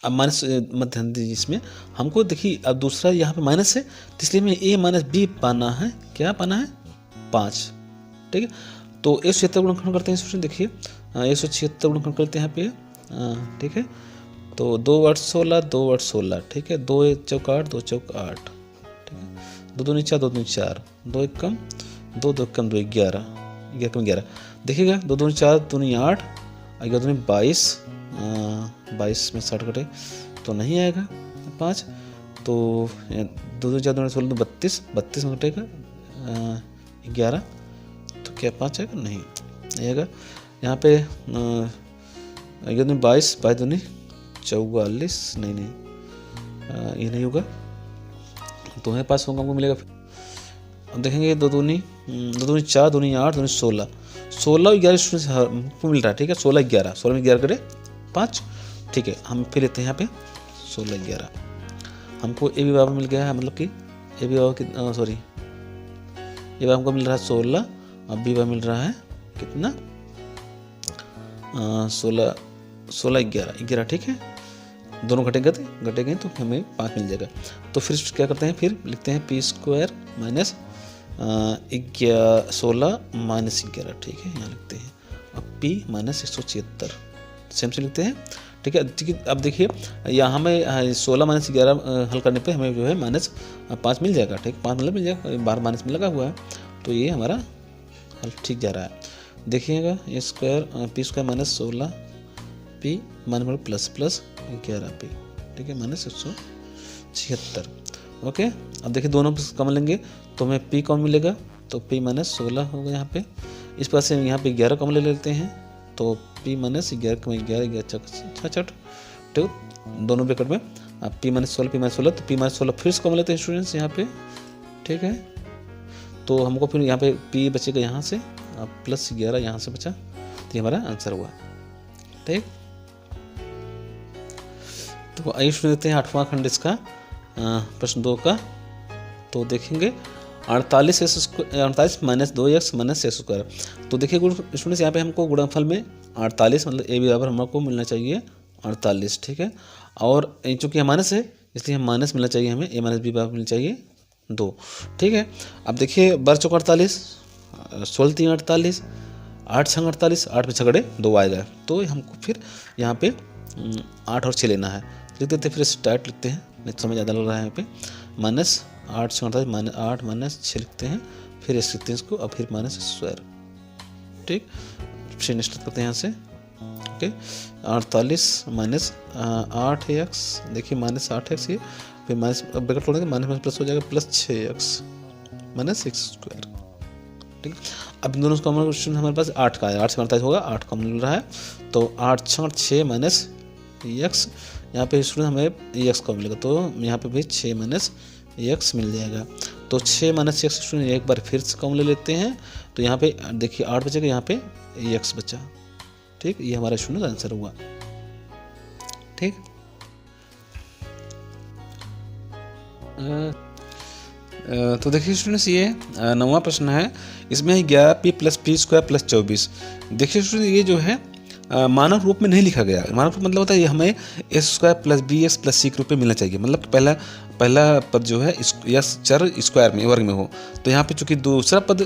[SPEAKER 1] अब माइनस मत ध्यान दीजिए इसमें, हमको देखिए अब दूसरा यहाँ पे माइनस है, तो इसलिए हमें ए माइनस बी पाना है, क्या पाना है 5, ठीक है। तो 176 गुणनखंड करते हैं स्टूडेंट, देखिए 176 गुणनखंड करते हैं यहाँ पे, ठीक है। तो 2 8 16 2 8 16, ठीक है, 2 1 चौक 8 2 चौक 8, ठीक है, 2 2 4 2 2 4 2 1 कम 2 2 कम 2 11 11 कम 11, देखिएगा 2 2 4 2 8 11 2 22 22 में 60 घटे तो नहीं आएगा 5, तो 2 2 4 2 16 32 32 में घटेगा 11, तो क्या 5 आएगा, नहीं आएगा। यहाँ पे 11 2 22 22 2 44, नहीं ये नहीं होगा, तो है 5 होगा हमको मिलेगा। अब देखेंगे 2 2 4 2 8 2 16 16 और 11 स्टूडेंट को मिल रहा है, ठीक है, 16 11 16 में 11 करे 5, ठीक है। हम फिर लेते हैं यहाँ पे 16 11, हमको ए बी बराबर मिल गया है, मतलब कि ए बी बराबर की सॉरी ए बराबर हमको मिल रहा है 16 और बी बराबर मिल रहा है कितना 16 11, ठीक है, दोनों घटेंगे तो हमें 5 मिल जाएगा। तो फिर क्या करते हैं, फिर लिखते हैं पी स्क्वायर माइनस 16 माइनस 11, ठीक है, यहाँ लिखते हैं, अब पी माइनस 176 सेम से लिखते हैं, ठीक है। अब देखिए यहाँ हमें 16 माइनस 11 हल करने पे हमें जो है माइनस 5 मिल जाएगा, ठीक, 5 मतलब मिल जाएगा, 12 माइनस में लगा हुआ है, तो ये हमारा हल ठीक जा रहा है। देखिएगा A square P square minus 16 P मान प्लस प्लस 11p, ठीक है, माइनस 176। ओके, अब देखिए दोनों कॉमन लेंगे तो हमें p कॉमन मिलेगा, तो p माइनस 16 होगा यहाँ पे। इस पास से यहाँ पे 11 कॉमन ले लेते हैं, तो p माइनस 11 66, ठीक, दोनों ब्रैकेट में p माइनस 16 तो p माइनस 16 फिर से कॉमन लेते हैं स्टूडेंट्स यहाँ पे, ठीक है। तो हमको फिर यहाँ पे p बचेगा यहाँ से, प्लस 11 यहाँ से बचा, तो ये हमारा आंसर हुआ, ठीक। तो आइए शुरू करते हैं 8वां खंड इसका, प्रश्न 2 का। तो देखेंगे 48 minus 2x minus x square. तो देखिए स्टूडेंट्स यहाँ पे हमको गुणनफल में 48 मतलब a बराबर हमको मिलना चाहिए 48, ठीक है। और चूँकि यह माइनस है इसलिए हम माइनस मिलना चाहिए हमें, a माइनस b बराबर मिलना चाहिए 2, ठीक है। अब देखिए 12 चौका 48, 16 3 48, 8 6 48, 8 पे छगड़े 2 आएगा, तो हमको फिर यहाँ पे 8 और 6 लेना है। लिख देते फिर स्टार्ट लिखते हैं, नहीं समय ज़्यादा लग रहा है यहाँ पे, माइनस 8 6 48 माइनस 8 माइनस 6 लिखते हैं, फिर इस लिखते हैं इसको, और फिर माइनस स्क्वायर, ठीक। फिर स्टार्ट करते हैं यहाँ से, ओके। 48 माइनस 8x, देखिए माइनस 8x ये, फिर माइनस ब्रैकेट तोड़ेंगे, माइनस प्लस हो जाएगा plus 6x minus x square, ठीक। अब इन दोनों का कॉम्बिनेशन हमारे पास 8 का है, 8 से 48 होगा, 8 कॉमन मिल रहा है, तो 8 6 माइनस एक्स, यहाँ पे स्टूडेंट हमें एक्स का मिलेगा, तो यहाँ पे भी 6 माइनस एक्स मिल जाएगा। तो 6 माइनस एक्स स्टूडेंट एक बार फिर से कॉमन ले लेते हैं, तो यहाँ पे देखिए 8 बचेगा, यहाँ पे एक्स बचा, ठीक। ये हमारा स्टूडेंट आंसर हुआ, ठीक। तो देखिए स्टूडेंट्स ये 9वां प्रश्न है, इसमें 11p plus P square plus 24। देखिए स्टूडेंट ये जो है मानक रूप में नहीं लिखा गया। मानक रूप मतलब होता है ये हमें S square plus B X plus C के रूप में मिलना चाहिए, मतलब पहला पद जो है यस चर स्क्वायर में वर्ग में हो, तो यहाँ पे चूंकि दूसरा पद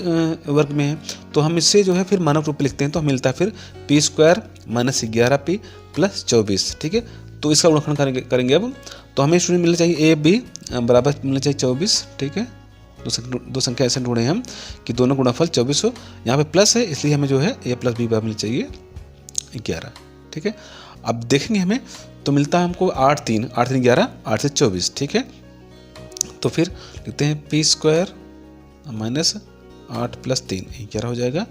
[SPEAKER 1] वर्ग में है तो हम इससे जो है फिर मानक रूप में लिखते हैं, तो मिलता है फिर P square minus 11p plus 24, ठीक है। तो इसका गुणनखंड करेंगे अब, तो हमें स्टूडेंट मिलना चाहिए ए बी बराबर मिलना चाहिए 24, ठीक है। दो संख्या ऐसे ढूंढे हम कि दोनों गुणनफल 24 हो, यहाँ पे प्लस है इसलिए हमें जो है ए प्लस बी बराबर मिलना चाहिए 11, ठीक है। अब देखेंगे हमें तो मिलता है हमको 8 3 11, 8 से 24, ठीक है। तो फिर लिखते हैं पी स्क्वायर माइनस 8 प्लस 3 11 हो जाएगा,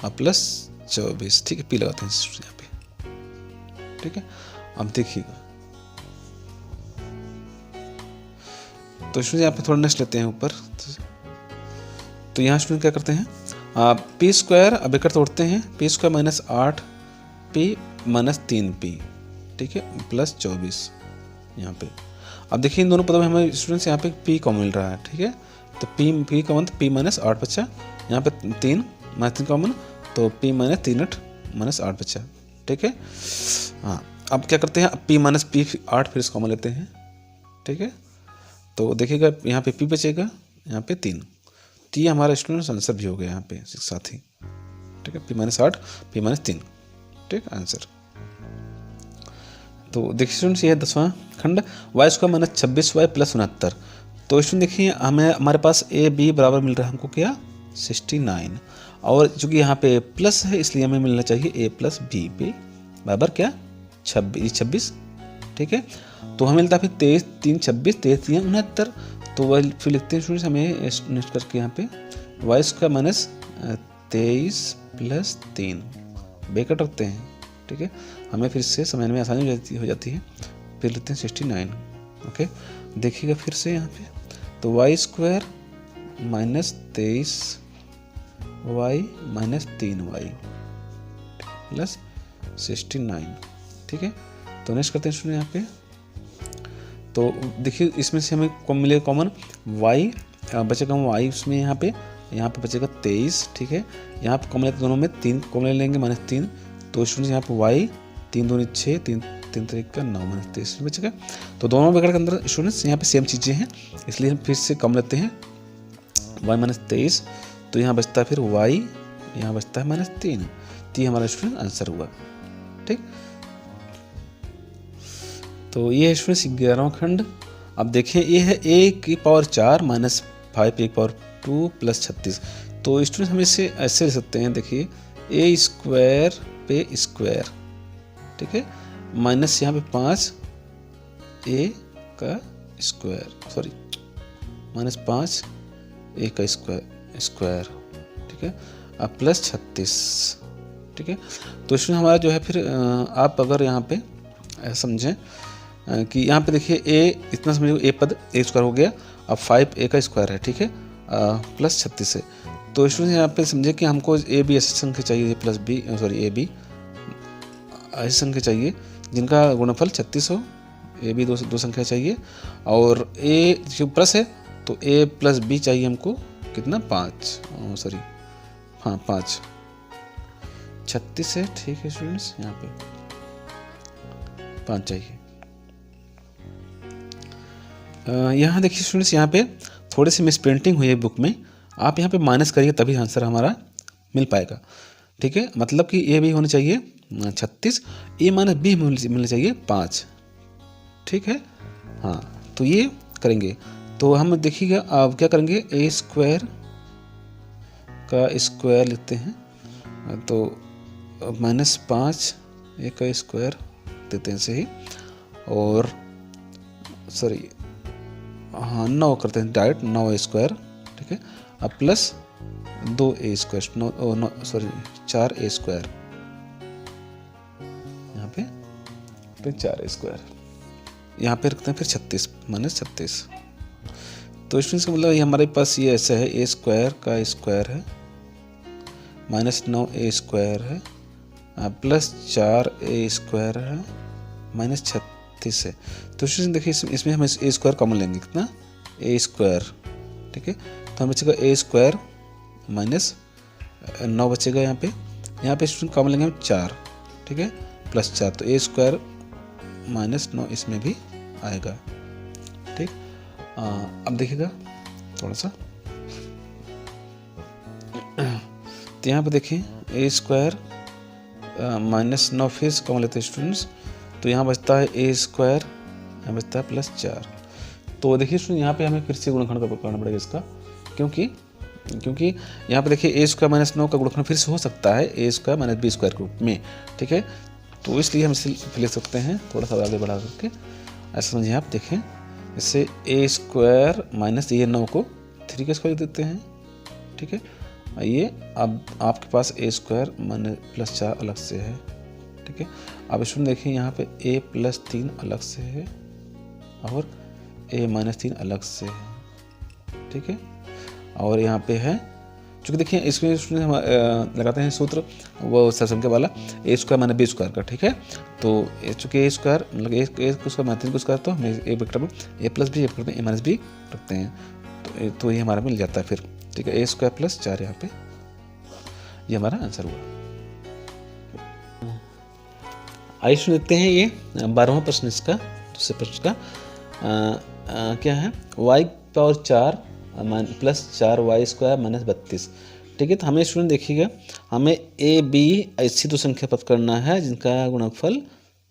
[SPEAKER 1] और प्लस 24, ठीक है। पी लगाते हैं यहाँ पे, ठीक है। अब देखिएगा तो स्टूडेंट यहाँ पे थोड़ा नेक्स्ट लेते हैं ऊपर, तो यहाँ स्टूडेंट क्या करते हैं पी स्क्वायर अब ब्रैकेट तोड़ते हैं, P square minus 8p minus 3p, ठीक है, प्लस 24 यहाँ पे। अब देखिए इन दोनों पदों में हमें स्टूडेंट्स यहाँ पे p कॉमन मिल रहा है, ठीक है। तो p कॉमन, तो p माइनस 8 बचा, यहाँ पे 3 माइनस 3 कॉमन, तो p माइनस 3 8 माइनस 8 बचा, ठीक है। हाँ अब क्या करते हैं, p माइनस p 8 फिर से कॉमन लेते हैं, ठीक है। तो देखिएगा यहाँ पे p बचेगा, यहाँ पे 3, तो ये हमारा स्टूडेंट्स आंसर भी हो गया यहाँ पे साथ ही, ठीक है। p माइनस 8 p माइनस 3, ठीक आंसर। तो देखिए स्टूडेंट्स ये है 10वां खंड, Y square minus 26y plus 69। तो स्टूडेंट देखिए हमें हमारे पास ए बी बराबर मिल रहा है हमको क्या 69, और चूंकि यहाँ पे प्लस है इसलिए हमें मिलना चाहिए ए प्लस बी बराबर क्या 26, ठीक है। तो हमें मिलता है फिर 23 3 26 23 3 69। तो वह फिर लिखते हैं स्टूडेंट्स हमें नेक्स्ट करके यहाँ पे Y square minus 23 plus 3 bracket रखते हैं, ठीक है। हमें फिर से समझने में आसानी हो जाती है, फिर लिखते हैं 69, ओके। देखिएगा फिर से यहाँ पे तो Y square minus 23 y minus 3y plus 69, ठीक है। तो नेक्स्ट करते हैं स्टूडेंट यहाँ पे, तो देखिए इसमें से हमें कम मिलेगा कॉमन y बचेगा y, उसमें यहाँ पे बचेगा 23, ठीक है। यहाँ पे कॉमन दोनों में 3 कॉमन लेंगे माइनस 3, तो स्टूडेंट यहाँ पे y 3 दूनी 6 3 3 तरीक का 9 माइनस 23 बचेगा। तो दोनों ब्रैकेट के अंदर स्टूडेंट्स यहाँ पे सेम चीज़ें हैं, इसलिए हम फिर से कम लेते हैं y माइनस 23, तो यहाँ बचता है फिर y, यहाँ बचता है माइनस 3, तो ये हमारा स्टूडेंट आंसर हुआ, ठीक। तो ये है स्टूडेंट्स 11वां खंड। अब देखें ये है a की पावर 4 माइनस 5 की पावर 2 प्लस 36। तो स्टूडेंट हम इसे ऐसे लिख सकते हैं, देखिए a स्क्वायर पे स्क्वायर, ठीक है, माइनस यहाँ पे 5 a का स्क्वायर, सॉरी माइनस 5 a का स्क्वायर, ठीक है, अब प्लस 36, ठीक है। तो इसमें हमारा जो है फिर आप अगर यहाँ पे समझें कि यहाँ पे देखिए a इतना समझो, a पद a स्क्वायर हो गया, अब 5a का स्क्वायर है, ठीक है, प्लस 36 है। तो इसमें यहाँ पे समझे कि हमको a b ऐसी संख्या चाहिए, plus b sorry a b ऐसी संख्या चाहिए जिनका गुणनफल 36 हो, a b दो संख्या चाहिए, और a जो प्लस है तो a प्लस b चाहिए हमको कितना 5, सॉरी हाँ 5, 36 है, ठीक है स्टूडेंट्स, यहाँ पे 5 चाहिए। यहाँ देखिए स्टूडेंट्स, यहाँ पे थोड़ी सी मिस प्रिंटिंग हुई है बुक में, आप यहाँ पे माइनस करिए तभी आंसर हमारा मिल पाएगा, ठीक है। मतलब कि ए भी होनी चाहिए 36, ए माइनस बी मिलना चाहिए 5, ठीक है। हाँ तो ये करेंगे, तो हम देखिएगा अब क्या करेंगे, ए स्क्वायर का स्क्वायर लेते हैं, तो -5 ए का स्क्वायर देते हैं सही, और सॉरी हाँ 9 करते हैं डायरेक्ट, 9 स्क्वायर, ठीक है, अब plus 2a square, 9 sorry 4a square, यहाँ पे फिर 4a स्क्वायर, यहाँ पे रखते हैं फिर 36 -36। तो इसका मतलब ये हमारे पास ये ऐसा है, a स्क्वायर का स्क्वायर है -9a स्क्वायर है प्लस 4a स्क्वायर है -36 है। तो देखिए इसमें हम a स्क्वायर कॉमन लेंगे, कितना a स्क्वायर, ठीक है, तो हम बचेगा a स्क्वायर -9 बचेगा, यहाँ पे स्टूडेंट कॉमन लेंगे हम 4, ठीक है, प्लस 4, तो a स्क्वायर -9 इसमें भी आएगा, ठीक। अब देखिएगा थोड़ा सा, तो यहाँ पे देखिए a स्क्वायर -9 फिर से कॉमन लेते हैं स्टूडेंट्स, तो यहाँ बचता है a स्क्वायर, यहाँ बचता है +4। तो देखिए स्टूडेंट यहाँ पे हमें फिर से गुणनखंड करना पड़ेगा इसका, क्योंकि यहाँ पे देखिए a स्क्वायर -9 का गुणनखंड फिर से हो सकता है a स्क्वायर -b स्क्वायर के रूप में, ठीक है। तो इसलिए हम इसे लिख सकते हैं थोड़ा सा आगे बढ़ा करके, ऐसा समझिए आप, देखें इससे a स्क्वायर माइनस ये 9 को 3 का स्क्वायर देते हैं, ठीक है। ये अब आपके पास a स्क्वायर +4 अलग से है, ठीक है। अब इसमें देखिए यहाँ पे a +3 अलग से है और a -3 अलग से है, ठीक है। और यहाँ पे है, चूँकि देखिए इसमें हम लगाते हैं सूत्र वो सरसंख्या वाला a स्क्वायर -b स्क्वायर का, ठीक है। तो चूँकि a स्क्वायर मतलब a को स्क्वायर -3 को स्क्वायर, तो हम a वेक्टर में a + b a -b रखते हैं, तो ये हमारा मिल जाता है फिर, ठीक है, a स्क्वायर +4 यहाँ पे, ये हमारा आंसर हुआ। आइए सुन लेते हैं ये 12वां प्रश्न इसका, दूसरे प्रश्न का क्या है, y⁴ +4y² -32, ठीक है। तो हमें स्टूडेंट देखिएगा, हमें a b ऐसी दो संख्या प्राप्त करना है जिनका गुणनफल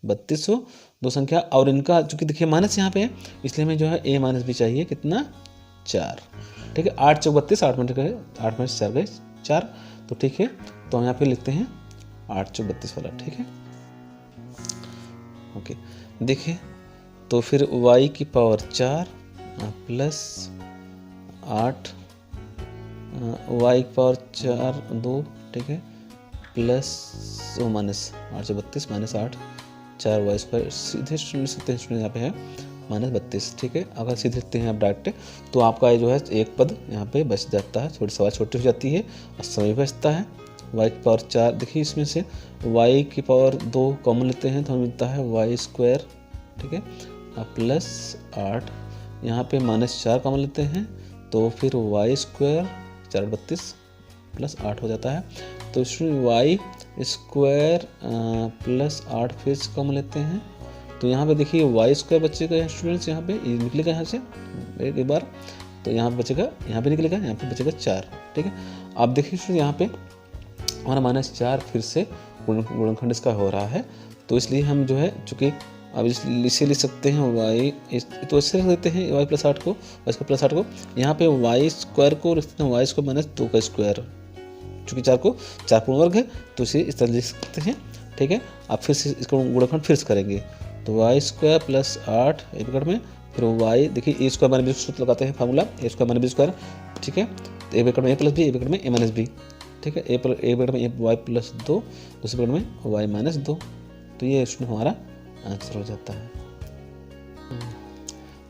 [SPEAKER 1] 32 हो, दो संख्या, और इनका चूँकि देखिए माइनस यहाँ पे है, इसलिए हमें जो है a - b चाहिए कितना 4, ठीक है। 8 × 32, 8 में 4 गए 4, तो ठीक है, तो हम यहाँ पे लिखते हैं 8 × 32 वाला, ठीक है, ओके। देखिए तो फिर y⁴ +8 y⁴ 2, ठीक है, प्लस -8 × 32 -8 4y², सीधे सकते हैं यहाँ पे है -32, ठीक है। अगर सीधे लिखते हैं आप डायरेक्ट, तो आपका जो है एक पद यहाँ पे बच जाता है, थोड़ी सवाल छोटी हो जाती है और समय बचता है। y⁴ देखिए इसमें से y⁴ 2 कॉमन लेते हैं तो हमें मिलता है y², ठीक है, +8, यहाँ पे -4 कॉमन लेते हैं तो फिर y² 4 × 32 +8 हो जाता है। तो इसमें y² +8 फिर से कॉमन लेते हैं, तो यहाँ पे देखिए y² बचेगा स्टूडेंट्स, यहाँ पे ये निकलेगा यहाँ से एक बार, तो यहाँ पे बचेगा, यहाँ पे निकलेगा, यहाँ पे बचेगा 4, ठीक है। आप देखिए स्टूडेंट यहाँ पे हमारा -4 फिर से गुणनखंड इसका हो रहा है, तो इसलिए हम जो है चूँकि अब इसे लिख सकते हैं y, तो इससे लिख देते हैं y +8 को, y² +8 को, यहाँ पे y² को लिखते हैं y² -2 का स्क्वायर, चूँकि 4 पूर्ण वर्ग है तो इसे इस तरह लिख सकते हैं। ठीक है। अब फिर से इसको गुणनखंड फिर से करेंगे, तो Y square plus 8 A bracket में, फिर वाई, देखिए ए स्क्वायर माइनस बी सूत्र लगाते हैं फार्मूला, ए स्क्वायर माइनस बी स्क्वायर, ठीक है। तो ए ब्रैकेट में ए प्लस बी, ए ब्रैकेट में ए माइनस बी, ठीक है। ए ब्रैकेट में ए वाई प्लस 2, दूसरे ब्रैकेट में वाई माइनस 2, तो ये इसमें हमारा आंसर हो जाता है।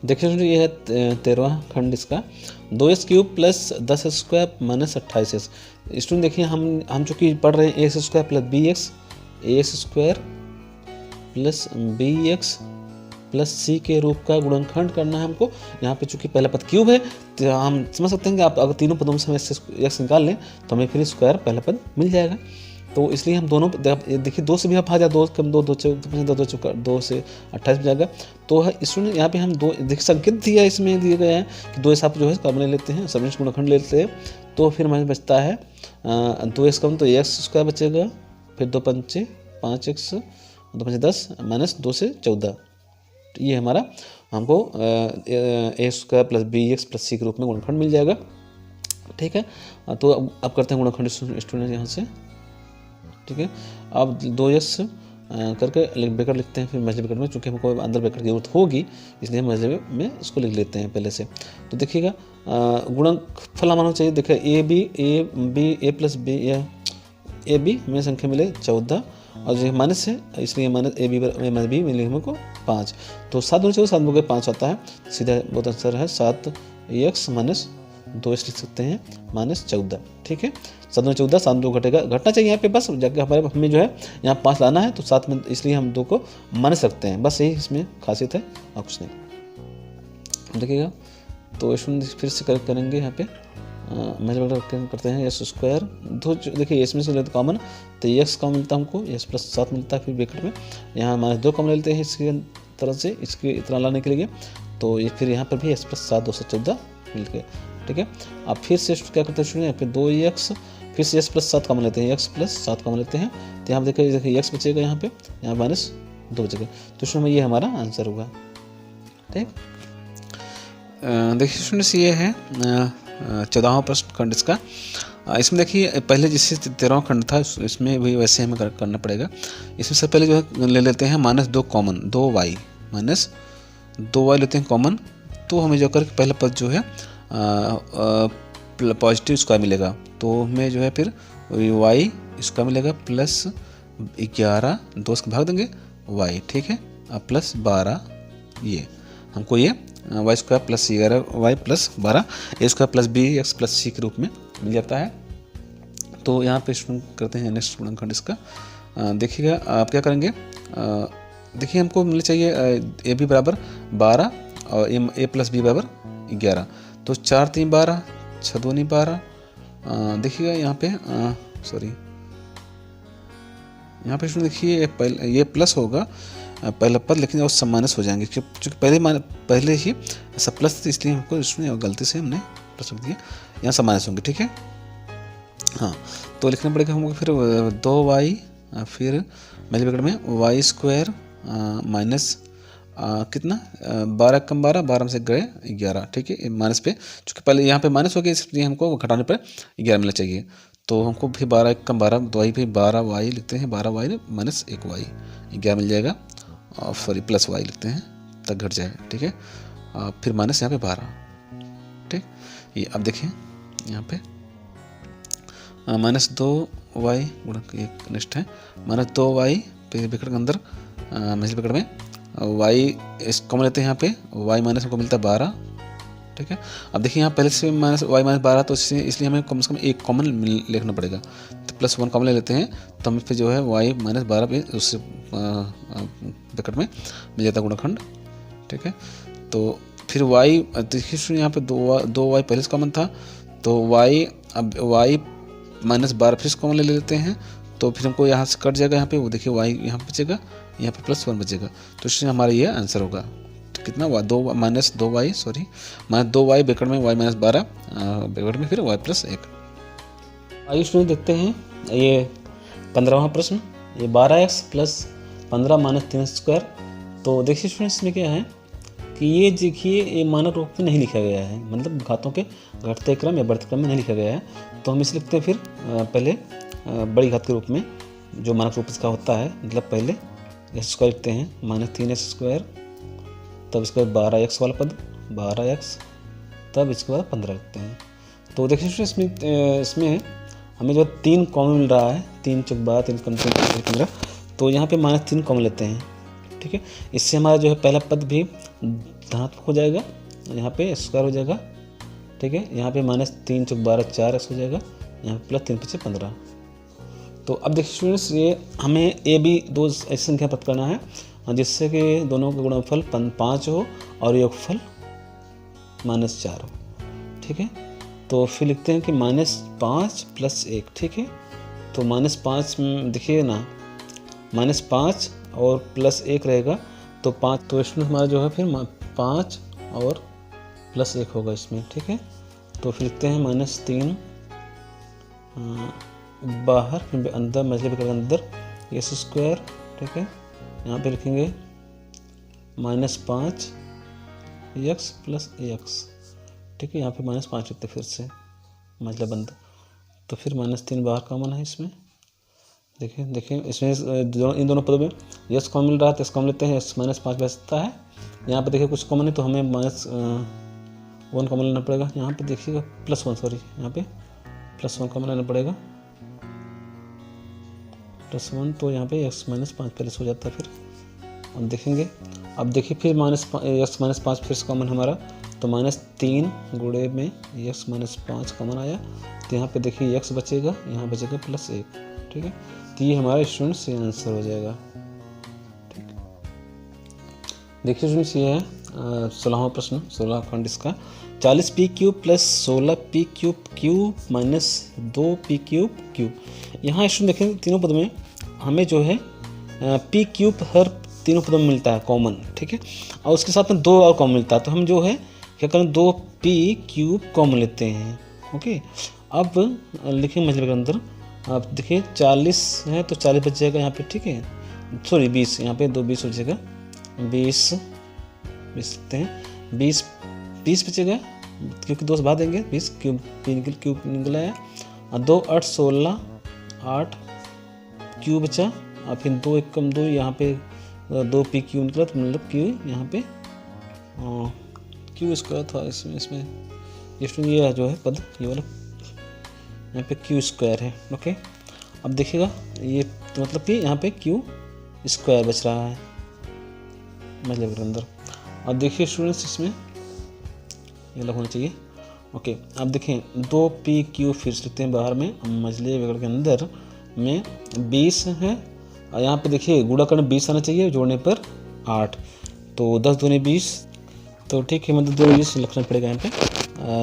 [SPEAKER 1] देखिए स्टूडेंट, ये है 13वां खंड इसका, 2x cube plus 10 square minus 28x। Student देखिए हम चूँकि पढ़ रहे हैं A square plus B X, A square plus B X plus C के रूप का गुणनखंड करना है हमको। यहाँ पे चूंकि पहला पद क्यूब है तो हम समझ सकते हैं कि आप अगर तीनों पदों में से एक्स निकाल लें तो हमें फिर स्क्वायर पहला पद मिल जाएगा। तो इसलिए हम दोनों देखिए 2 से भी आप आ जाए, 2 कम 2 2 से 28 में जाएगा। तो इसमें यहाँ पे हम दो देखिए संकेत दिया इसमें दिया गया है कि 2 आप जो है कॉमन ले लेते हैं, सब्सिट्यूट गुणनखंड लेते हैं, तो फिर हमें बचता है 2x कम तो एक्स स्क्वायर बचेगा, फिर 2 पंचे 5x, 2 पंचे 10 माइनस 2 से 14। तो ये हमारा हमको A square plus B X plus C के रूप में गुणनखंड मिल जाएगा, ठीक है। तो अब करते हैं गुणनखंड स्टूडेंट यहाँ से, ठीक है। अब 2x करके ब्रैकेट लिखते हैं, फिर मझले ब्रैकेट में, चूँकि हमको अंदर ब्रैकेट की जरूरत होगी इसलिए हम मझले में इसको लिख लेते हैं पहले से। तो देखिएगा गुणनफल हमारा चाहिए, देखिए ए प्लस बी ए बी में संख्या मिले 14 और जो माइनस है इसलिए माइनस ए बी मिले हमको 5, तो 7 दूनी चाहिए, 7 में 5 आता है, सीधा बहुत आंसर है 7x माइनस 2x लिख सकते हैं माइनस 14, ठीक है। 7 में 14, 7 में 2 घटेगा, घटना चाहिए यहाँ पे, बस जाके हमें जो है यहाँ 5 लाना है तो 7 में, इसलिए हम 2 को माइनस रखते हैं, बस यही इसमें खासियत है और कुछ नहीं। देखिएगा तो इसमें फिर से करेंगे यहाँ पे मेजर करते हैं एस स्क्वायर, दो देखिए इसमें से लेते कॉमन तो एक्स कॉमन मिलता है हमको, एस प्लस 7 मिलता है, फिर ब्रैकेट में यहाँ माइनस 2 कॉमन लेते हैं इसकी तरह से, इसके इतना लाने के लिए, तो ये फिर यहाँ पर भी एस प्लस 7 214 मिल के, ठीक है। अब फिर से क्या करते हैं यहाँ पे 2x, फिर से एक्स प्लस 7 कॉमन लेते हैं, एक्स प्लस 7 कॉमन लेते हैं, तो यहाँ पर देखिए एक्स बचेगा, यहाँ पे यहाँ माइनस 2 बचेगा, तो इसमें ये हमारा आंसर होगा, ठीक। देखिए स्टूडेंट्स ये है 14वां प्रश्न खंड इसका। इसमें देखिए पहले जिससे 13वां खंड था इसमें भी वैसे हमें करना पड़ेगा। इसमें से पहले जो है ले लेते हैं -2 कॉमन, 2y माइनस 2y लेते हैं कॉमन, तो हमें जो कर पहला पद जो है पॉजिटिव स्क्वायर मिलेगा, तो हमें जो है फिर y इसका मिलेगा प्लस 11, 2 से भाग देंगे y, ठीक है, प्लस 12, ये हमको ये Y square plus 11 Y plus 12 A square plus B X plus C के रूप में मिल जाता है। तो यहाँ पे करते हैं नेक्स्ट गुणनखंड इसका। देखिएगा आप क्या करेंगे, देखिए हमको मिलना चाहिए ए बी बराबर 12 और ए प्लस बी बराबर 11, तो 4 3 12, 6 2 12। देखिएगा यहाँ पे सॉरी यहाँ पे देखिए ये प्लस होगा पहला पद, लेकिन और सब माइनस हो जाएंगे क्योंकि पहले ही सब प्लस थी, इसलिए हमको इसमें गलती से हमने प्लस रख दिया, यहाँ सब माइनस होंगे, ठीक है। हाँ तो लिखना पड़ेगा हमको फिर 2y, फिर पहले ब्रैकेट में वाई स्क्वायर माइनस कितना 12 कम 12, 12 में से गए 11, ठीक है, माइनस पे चूँकि पहले यहाँ पे माइनस हो गया इसलिए हमको घटाने पर 11 मिलना चाहिए, तो हमको फिर 12 कम 12 तो वही फिर 12y लिखते हैं, 12y माइनस 1y 11 मिल जाएगा, और सॉरी प्लस y लिखते हैं तक घट जाएगा, ठीक है। फिर माइनस यहाँ पे 12, ठीक। ये अब देखिए यहाँ पे -2y एक नेक्स्ट है -2y फिर ब्रैकेट के अंदर मछली ब्रैकेट में y इस कॉमन लेते हैं, यहाँ पे y माइनस हमको मिलता है 12, ठीक है। अब देखिए यहाँ पहले से y माइनस 12, तो इसलिए हमें कम से कम एक कॉमन लिखना पड़ेगा, तो +1 कॉमन ले लेते हैं, तो हमें फिर जो है y माइनस 12 पे उससे ब्रैकेट में मिल जाता है गुणनखंड, ठीक है। तो फिर y देखिए यहाँ पे 2y पहले से कॉमन था, तो y अब y माइनस 12 फिर कॉमन ले लेते हैं, तो फिर हमको यहाँ से कट जाएगा, यहाँ पे वो देखिए y यहाँ बचेगा, यहाँ पे +1 बचेगा, तो इसमें हमारा ये आंसर होगा कितना -2y सॉरी -2y ब्रैकेट में y माइनस 12 ब्रैकेट में फिर y प्लस 1। आइए स्टूडेंट देखते हैं ये 15वां प्रश्न, ये 12x प्लस 15 माइनस 3 स्क्वायर। तो देखिए स्टूडेंट्स इसमें क्या है कि ये देखिए ये मानक रूप में नहीं लिखा गया है, मतलब घातों के घटते क्रम या बढ़ते क्रम में नहीं लिखा गया है, तो हम इसे लिखते हैं फिर पहले बड़ी घात के रूप में, जो मानक रूप इसका होता है, मतलब पहले एक्स स्क्वायर लिखते हैं -3x², तब इसके बाद 12x वाला पद 12x, तब इसके बाद 15 लिखते हैं। तो देखिए इसमें हमें जो 3 कॉमन मिल रहा है, 3 × 12 3 × 3 15, तो यहाँ पे -3 कॉमन लेते हैं, ठीक है। इससे हमारा जो है पहला पद भी धनात्मक हो जाएगा, यहाँ पे स्क्वायर हो जाएगा, ठीक है। यहाँ पे -3 × 12 4x हो जाएगा, यहाँ पे +3 × 5 15। तो अब देखिए स्टूडेंट्स, ये हमें ए बी दो ऐसी संख्या प्राप्त करना है जिससे कि दोनों का गुणनफल 5 हो और योगफल -4 हो, ठीक है। तो फिर लिखते हैं कि -5 + 1, ठीक है। तो -5 देखिए ना, -5 और +1 रहेगा, तो 5, तो इसमें हमारा जो है फिर 5 और +1 होगा इसमें, ठीक है। तो फिर लिखते हैं -3 बाहर, फिर अंदर मतलब अंदर x², ठीक है। यहाँ पे लिखेंगे -5x + ax, ठीक है। यहाँ पे -5 लिखते फिर से मतलब अंदर, तो फिर -3 बाहर कॉमन है इसमें। देखिए इसमें इन दोनों पदों में यस कॉमन मिल रहा है, तो यस कॉमन लेते हैं, -5 बचता है। यहाँ पे देखिए कुछ कॉमन है, तो हमें -1 कॉमन लेना पड़ेगा। यहाँ पे देखिएगा +1, सॉरी, यहाँ पे +1 कॉमन लेना पड़ेगा, +1, तो यहाँ पे x -5 पहले से हो जाता है। फिर अब देखेंगे, अब देखिए फिर x -5 फिर से कॉमन हमारा, तो -3 गुणे में x -5 कॉमन आया, तो यहाँ पे देखिए x बचेगा, यहाँ बचेगा +1, ठीक है। तो ये हमारा स्टूडेंट्स ये आंसर हो जाएगा, ठीक। देखिए स्टूडेंट्स, ये है 16वां प्रश्न, 16 खंड इसका। 40p³ + 16p³ -2p³ यहाँ स्टूडेंट देखें तीनों पद में हमें जो है p³ हर तीनों पदों में मिलता है कॉमन, ठीक है। और उसके साथ में 2 और कॉमन मिलता है, तो हम जो है क्या करें, 2p³ कॉमन लेते हैं, ओके। अब लिखें मतलब के अंदर, आप देखिए 40 है तो 40 बच जाएगा यहाँ पे, ठीक है, सॉरी 20, यहाँ पे 2 20 हो जाएगा, 20 लिखते हैं, 20 बचेगा क्योंकि 2 से भाग देंगे, 20 क्यूब निकला है, और 2 8 16 8 क्यू बचा, और फिर 2 1 कम 2, यहाँ पे 2p³ निकला, तो मतलब क्यू यहाँ पे Q² था इसमें ये जो है पद, ये वाला यहाँ पे Q² है, ओके। अब देखिएगा ये तो मतलब कि यहाँ पे Q² बच रहा है मतलब के अंदर। अब देखिए स्टूडेंट्स, इसमें ये लग होना चाहिए, ओके। अब देखें 2p³ फिर से लिखते हैं बाहर में, मजले वगैरह के अंदर में 20 है, और यहाँ पे देखिए गुणा करने 20 आना चाहिए, जोड़ने पर 8, तो 10 दूनी 20, तो ठीक है, मतलब 2 20 लिखना पड़ेगा यहाँ पे,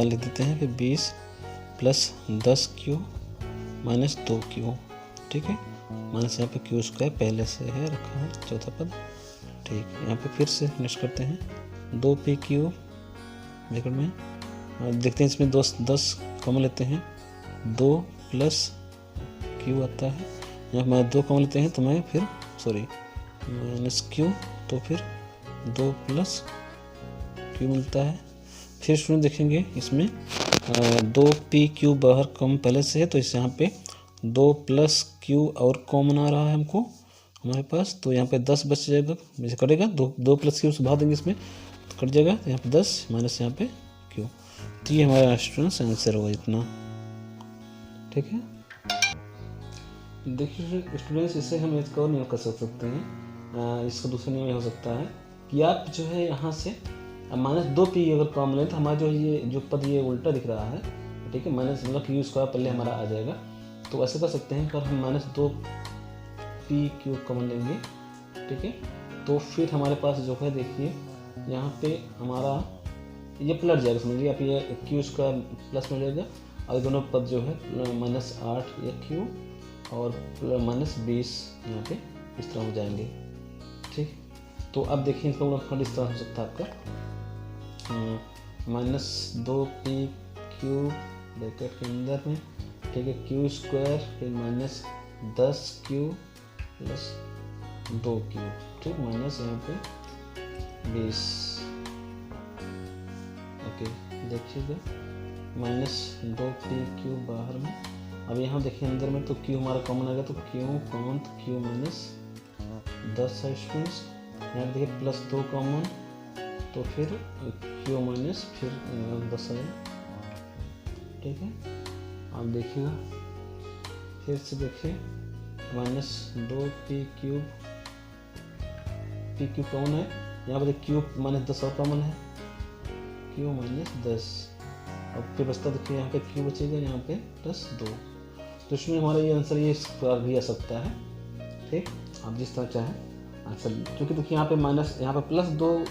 [SPEAKER 1] लिख देते हैं फिर 20 + 10q - 2q, ठीक है, माइनस यहाँ पे Q² पहले से है रखा है, चौथा पद, ठीक। यहाँ पे फिर से नेक्स्ट करते हैं 2p³ ब्रैकेट में, देखते हैं इसमें 10 कॉमन लेते हैं, 2 + q आता है, यहाँ मैं 2 कॉमन लेते हैं, तो मैं फिर सॉरी -q, तो फिर 2 + q मिलता है। फिर स्टूडेंट देखेंगे इसमें 2p³ बाहर कम पहले से है, तो इस यहाँ पे 2 + q और कॉमन आ रहा है हमको हमारे पास, तो यहाँ पे 10 बच जाएगा, वैसे कटेगा 2 + q से भाग देंगे इसमें, तो कट जाएगा, यहाँ पे 10 माइनस यहाँ पे q, तो ये हमारा स्टूडेंट्स आंसर होगा इतना, ठीक है। देखिए स्टूडेंट्स, इससे हम इसका और नियम कर सकते हैं, इसका दूसरा नियम ये हो सकता है कि आप जो है यहाँ से -2p अगर कॉमन लें, तो हमारा जो ये जो पद ये उल्टा दिख रहा है, ठीक है, माइनस मतलब Q² पहले हमारा आ जाएगा, तो ऐसे कर सकते हैं, अगर हम -2p³ कॉमन लेंगे, ठीक है, तो फिर हमारे पास जो है देखिए यहाँ पे हमारा ये पलट जाएगा, समझिए आप, ये Q² प्लस में जाएगा, और दोनों पद जो है -8 या Q और -20 यहाँ पे इस तरह हो जाएंगे, ठीक। तो अब देखिए इसका गुणनफल इस तरह हो सकता है आपका, -2p³ ब्रैकेट के अंदर में, ठीक है, Q² फिर -10q + 2q, ठीक, माइनस यहाँ पे 20, ओके। देखिएगा -2p³ बाहर में, अब यहाँ देखिए अंदर में तो क्यू हमारा कॉमन आएगा, तो क्यू कॉमन, तो क्यू माइनस 10 है स्टूडेंट्स। यहाँ देखिए प्लस 2 कॉमन, तो फिर क्यू माइनस फिर 10 आए, ठीक है। आप देखिएगा फिर से देखिए माइनस 2 पी क्यूब कॉमन है, यहाँ पर क्यूब माइनस 10 और कॉमन है, क्यू माइनस 10, और फिर बचता देखिए यहाँ पे क्यू बचेगा, यहाँ पे प्लस 2। तो इसमें हमारा ये आंसर ये भी आ सकता है, ठीक। आप जिस तरह चाहें आंसर, क्योंकि देखिए यहाँ पे माइनस, यहाँ पे प्लस 2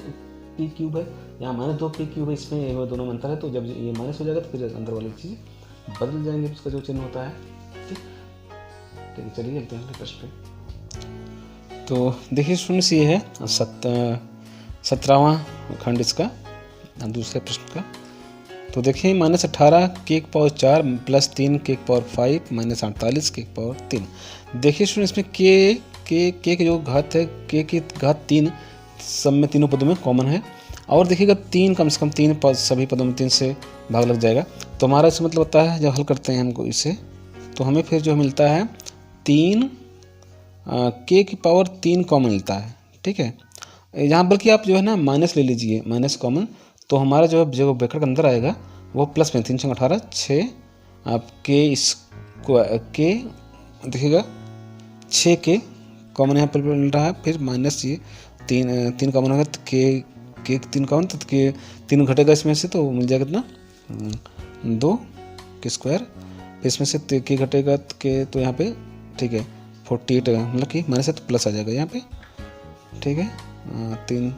[SPEAKER 1] पी क्यूब है, यहाँ माइनस 2 पी क्यूब है, इसमें ये दोनों में अंतर है। तो जब ये माइनस हो जाएगा तो फिर अंदर वाली चीज़ बदल जाएंगे, इसका जो चिन्ह होता है, ठीक। ठीक, चलिए चलते हैं प्रश्न पे। तो देखिए स्टूडेंट्स, ये है 17वां खंड इसका, दूसरे प्रश्न का। तो देखिए -18 के पावर 4 प्लस 3 के पावर 5 -48 के पावर 3। देखिए स्टूडेंट, इसमें के जो घात है, के की घात 3 सब में, तीनों पदों में कॉमन है। और देखिएगा 3 कम से कम 3 पद, सभी पदों में 3 से भाग लग जाएगा। तो हमारा इसका मतलब होता है, जब हल करते हैं हमको इसे, तो हमें फिर जो मिलता है 3 के की पावर 3 कॉमन मिलता है, ठीक है। यहाँ बल्कि आप जो है ना माइनस ले लीजिए, माइनस कॉमन, तो हमारा जो ब्रैकेट के अंदर आएगा वो प्लस में 3 18 6 आप के देखिएगा 6 के कॉमन यहाँ पर मिल रहा है, फिर माइनस ये 3 कॉमन होगा, तो के 3 कॉमन, तो के 3 घटेगा इसमें से, तो मिल जाएगा कितना 2 के स्क्वायर, फिर इसमें से के घटेगा तो यहाँ पे, ठीक है 48, मतलब कि माइनस है तो प्लस आ जाएगा यहाँ पे, ठीक है। 3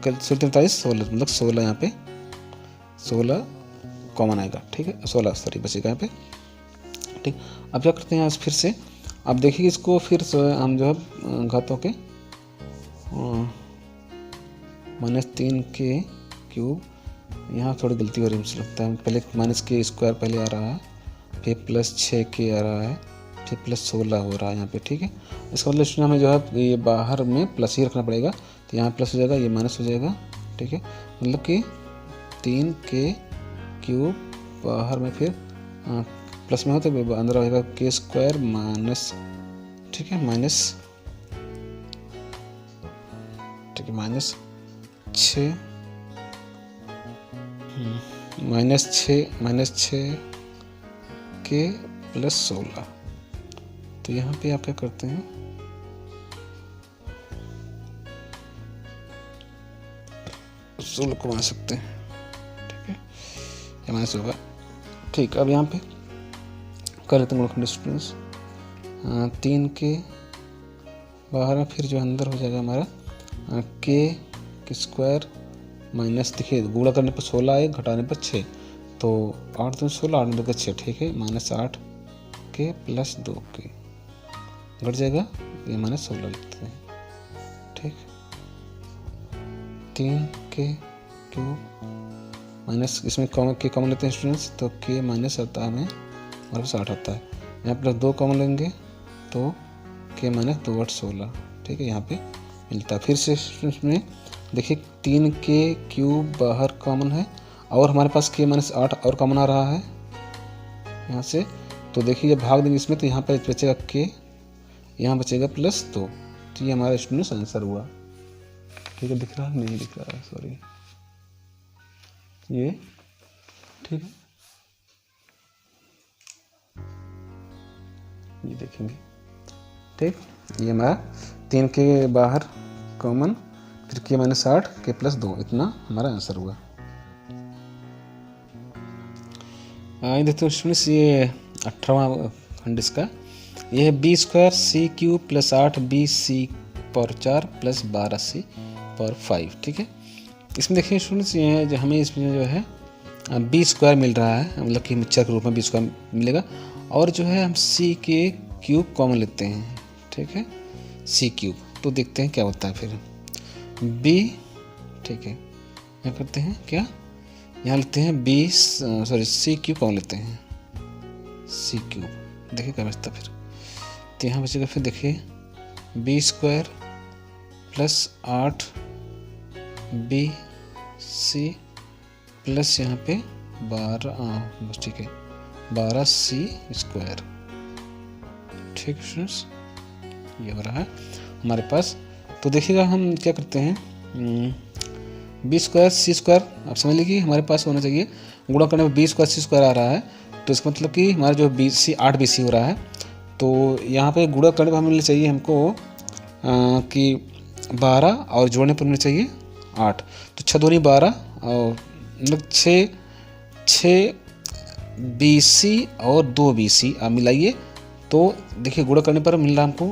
[SPEAKER 1] कल 43 16, मतलब 16 यहाँ पे 16 कॉमन आएगा, ठीक है, 16 सॉरी बचेगा यहाँ पे, ठीक। अब क्या करते हैं आज फिर से, अब देखिए इसको फिर हम जो है घातों के -3 के क्यूब, यहाँ थोड़ी गलती हो रही है मुझे लगता है, पहले माइनस के स्क्वायर पहले आ रहा है, फिर प्लस 6 के आ रहा है, फिर प्लस 16 हो रहा है यहाँ पे, ठीक है। इसका मतलब हमें जो है ये बाहर में प्लस ही रखना पड़ेगा, तो यहाँ प्लस हो जाएगा, ये माइनस हो जाएगा, ठीक है। मतलब कि 3 के क्यूब बाहर में फिर प्लस में हो तो अंदर रहेगा के स्क्वायर माइनस, ठीक है, माइनस, ठीक है, -6 के प्लस 16। तो यहाँ पे आप क्या करते हैं, सोलह को मान सकते हैं, ठीक है, ये माइनस होगा, ठीक। अब यहाँ पे कर लेते हैं गुणनखंड स्टूडेंट्स, 3 के बाहर फिर जो अंदर हो जाएगा हमारा के स्क्वायर माइनस, देखिए गुणा करने पर 16 आए, घटाने पर 6, तो 8 2 16, 8 2 का 6, ठीक है, -8 के प्लस 2 के घट जाएगा, ये -16 लिखते हैं, ठीक। 3 के क्यूब माइनस, इसमें कॉमन लेते हैं स्टूडेंट्स, तो के माइनस आता है हमें और 60 आता है, यहाँ प्लस 2 कॉमन लेंगे तो के -2 8 16, ठीक है, यहाँ पे मिलता है। फिर से स्टूडेंट्स में देखिए 3 के क्यूब बाहर कॉमन है, और हमारे पास के -8 और कॉमन आ रहा है यहाँ से, तो देखिए जब भाग देंगे इसमें, तो यहाँ पर बचेगा के, यहाँ बचेगा +2, तो ये हमारा स्टूडेंट्स आंसर हुआ, ठीक है। दिख रहा है, नहीं दिख रहा है, सॉरी, ये ठीक है, ये देखेंगे, ठीक। ये हमारा 3 के बाहर कॉमन, फिर के -8 के +2, इतना हमारा आंसर हुआ। देखते हैं स्टूडेंट्स, ये 18वां खंड इसका, ये है b² c³ + 8b c⁴ + 12c⁴ 5, ठीक है। इसमें देखिए स्टूडेंट्स, ये है जो हमें इसमें जो है b² मिल रहा है, मतलब कि मिक्सचर के रूप में b² मिलेगा, और जो है हम c³ कॉमन लेते हैं, ठीक है, c³, तो देखते हैं क्या होता है फिर b, ठीक है, क्या करते हैं, क्या यहाँ लेते हैं c³ कॉमन लेते हैं, c³, देखिए क्या बचता फिर, तो यहाँ बचेगा फिर देखिए b² + 8bc प्लस यहाँ पे 12, बस ठीक है, 12c²। ठीक है स्टूडेंट्स, ये हो रहा है हमारे पास। तो देखिएगा हम क्या करते हैं, b² c² आप समझ लीजिए हमारे पास होना चाहिए, गुणा करने में b² c² आ रहा है, तो इसका मतलब कि हमारा जो BC 8BC हो रहा है। तो यहाँ पे गुणा करने पर हमें मिलना चाहिए हमको कि 12 और जोड़ने पर मिलना चाहिए 8। तो 6 दूनी 12 और मतलब 6 BC और 2 BC आप मिलाइए। तो देखिए गुणा करने पर मिल रहा हमको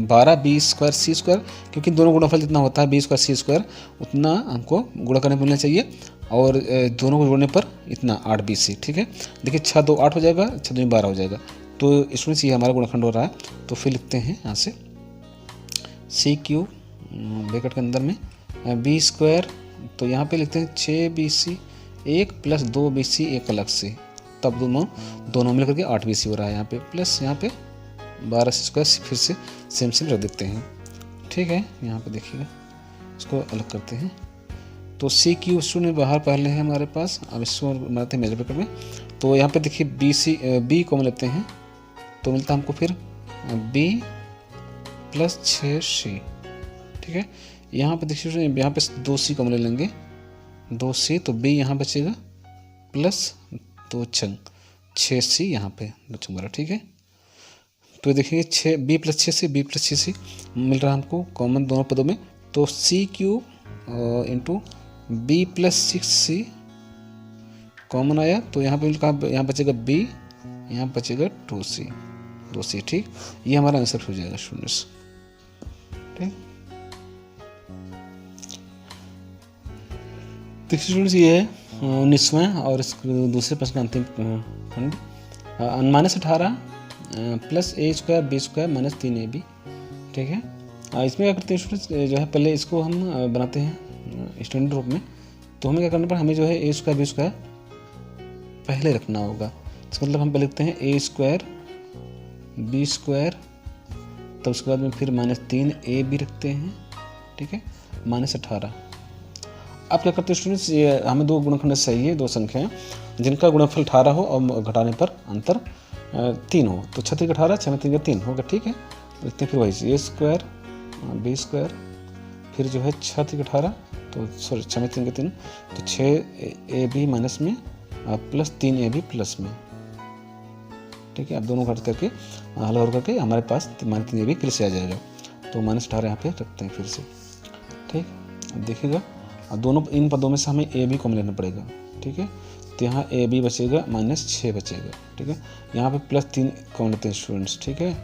[SPEAKER 1] 12b² c², क्योंकि दोनों गुणनफल जितना होता है b² c² उतना हमको गुणा करने पर मिलना चाहिए, और दोनों को जोड़ने पर इतना 8BC। ठीक है, देखिए 6 2 8 हो जाएगा, 6 2 12 हो जाएगा। तो इसमें से ये हमारा गुणनखंड हो रहा है। तो फिर लिखते हैं यहाँ से CQ ब्रैकेट के अंदर में b², तो यहाँ पे लिखते हैं 6BC 1 + 2BC 1 अलग से, तब दोनों मिलकर के 8BC हो रहा है यहाँ पे, प्लस यहाँ पे 12c² फिर से सेम रख देते हैं। ठीक है, यहाँ पे देखिएगा इसको अलग करते हैं। तो CQ स्टूडेंट बाहर पहले है हमारे पास, अब इसको बनाते हैं मेजर ब्रैकेट में। तो यहाँ पे देखिए B कॉमन लेते हैं, तो मिलता है हमको फिर B + 6C। ठीक है, यहाँ पे देखिए यहाँ पे 2C कॉमन ले लेंगे, 2C, तो B यहाँ बचेगा प्लस 2 छंग 6C यहाँ पे 2 छंग बरा। ठीक है, तो देखिए B + 6C B + 6C मिल रहा है हमको कॉमन दोनों पदों में। तो CQ into B + 6C common आया, तो यहाँ पे कहा यहाँ बचेगा B, यहाँ बचेगा 2C। ठीक, ये हमारा आंसर हो जाएगा स्टूडेंट्स। ठीक, देखिए स्टूडेंट्स ये है 19वां और इस दूसरे प्रश्न का अंतिम खंड, -18 + a² b² - 3ab। ठीक है, इसमें क्या करते हैं स्टूडेंट्स, जो है पहले इसको हम बनाते हैं स्टैंडर्ड रूप में। तो हमें क्या करना पड़ा, हमें जो है a² b² पहले रखना होगा। इसका मतलब हम पहले लिखते हैं a² b², तब उसके बाद में फिर -3ab रखते हैं। ठीक है, -18। अब क्या करते हैं स्टूडेंट्स, ये हमें दो गुणनखंड चाहिए, दो संख्याएं जिनका गुणनफल 18 हो और घटाने पर अंतर 3 हो। तो 6 3 18, 6 में 3 3 होगा। ठीक है, तो देखते हैं फिर वही a² b², फिर जो है 6 3 18, तो सॉरी 6 में 3 3, तो 6ab माइनस में प्लस 3ab प्लस में। ठीक है, अब दोनों घट करके हल हो करके हमारे पास -3ab फिर से आ जाएगा। तो -18 यहाँ पे रखते हैं फिर से। ठीक, अब देखिएगा, अब दोनों इन पदों में से हमें ab कॉमन लेना पड़ेगा। ठीक है, तो यहाँ ab बचेगा -6 बचेगा। ठीक है, यहाँ पे +3 कॉमन लेते हैं स्टूडेंट्स। ठीक है,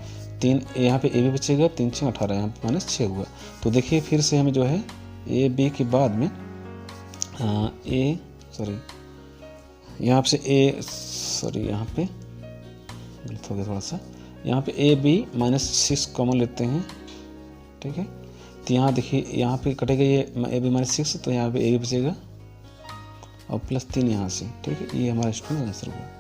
[SPEAKER 1] 3 यहाँ पे ab बचेगा, 3 6 18, यहाँ पे -6 हुआ। तो देखिए फिर से हमें जो है ab के बाद में यहाँ से यहाँ पे गलत हो गया थोड़ा सा, यहाँ पे ab -6 कॉमन लेते हैं। ठीक है, तो यहाँ देखिए यहाँ पे कटेगा ये ab -6, तो यहाँ पे ab बचेगा और +3 यहाँ से। ठीक है, ये हमारा स्टूडेंट आंसर हुआ।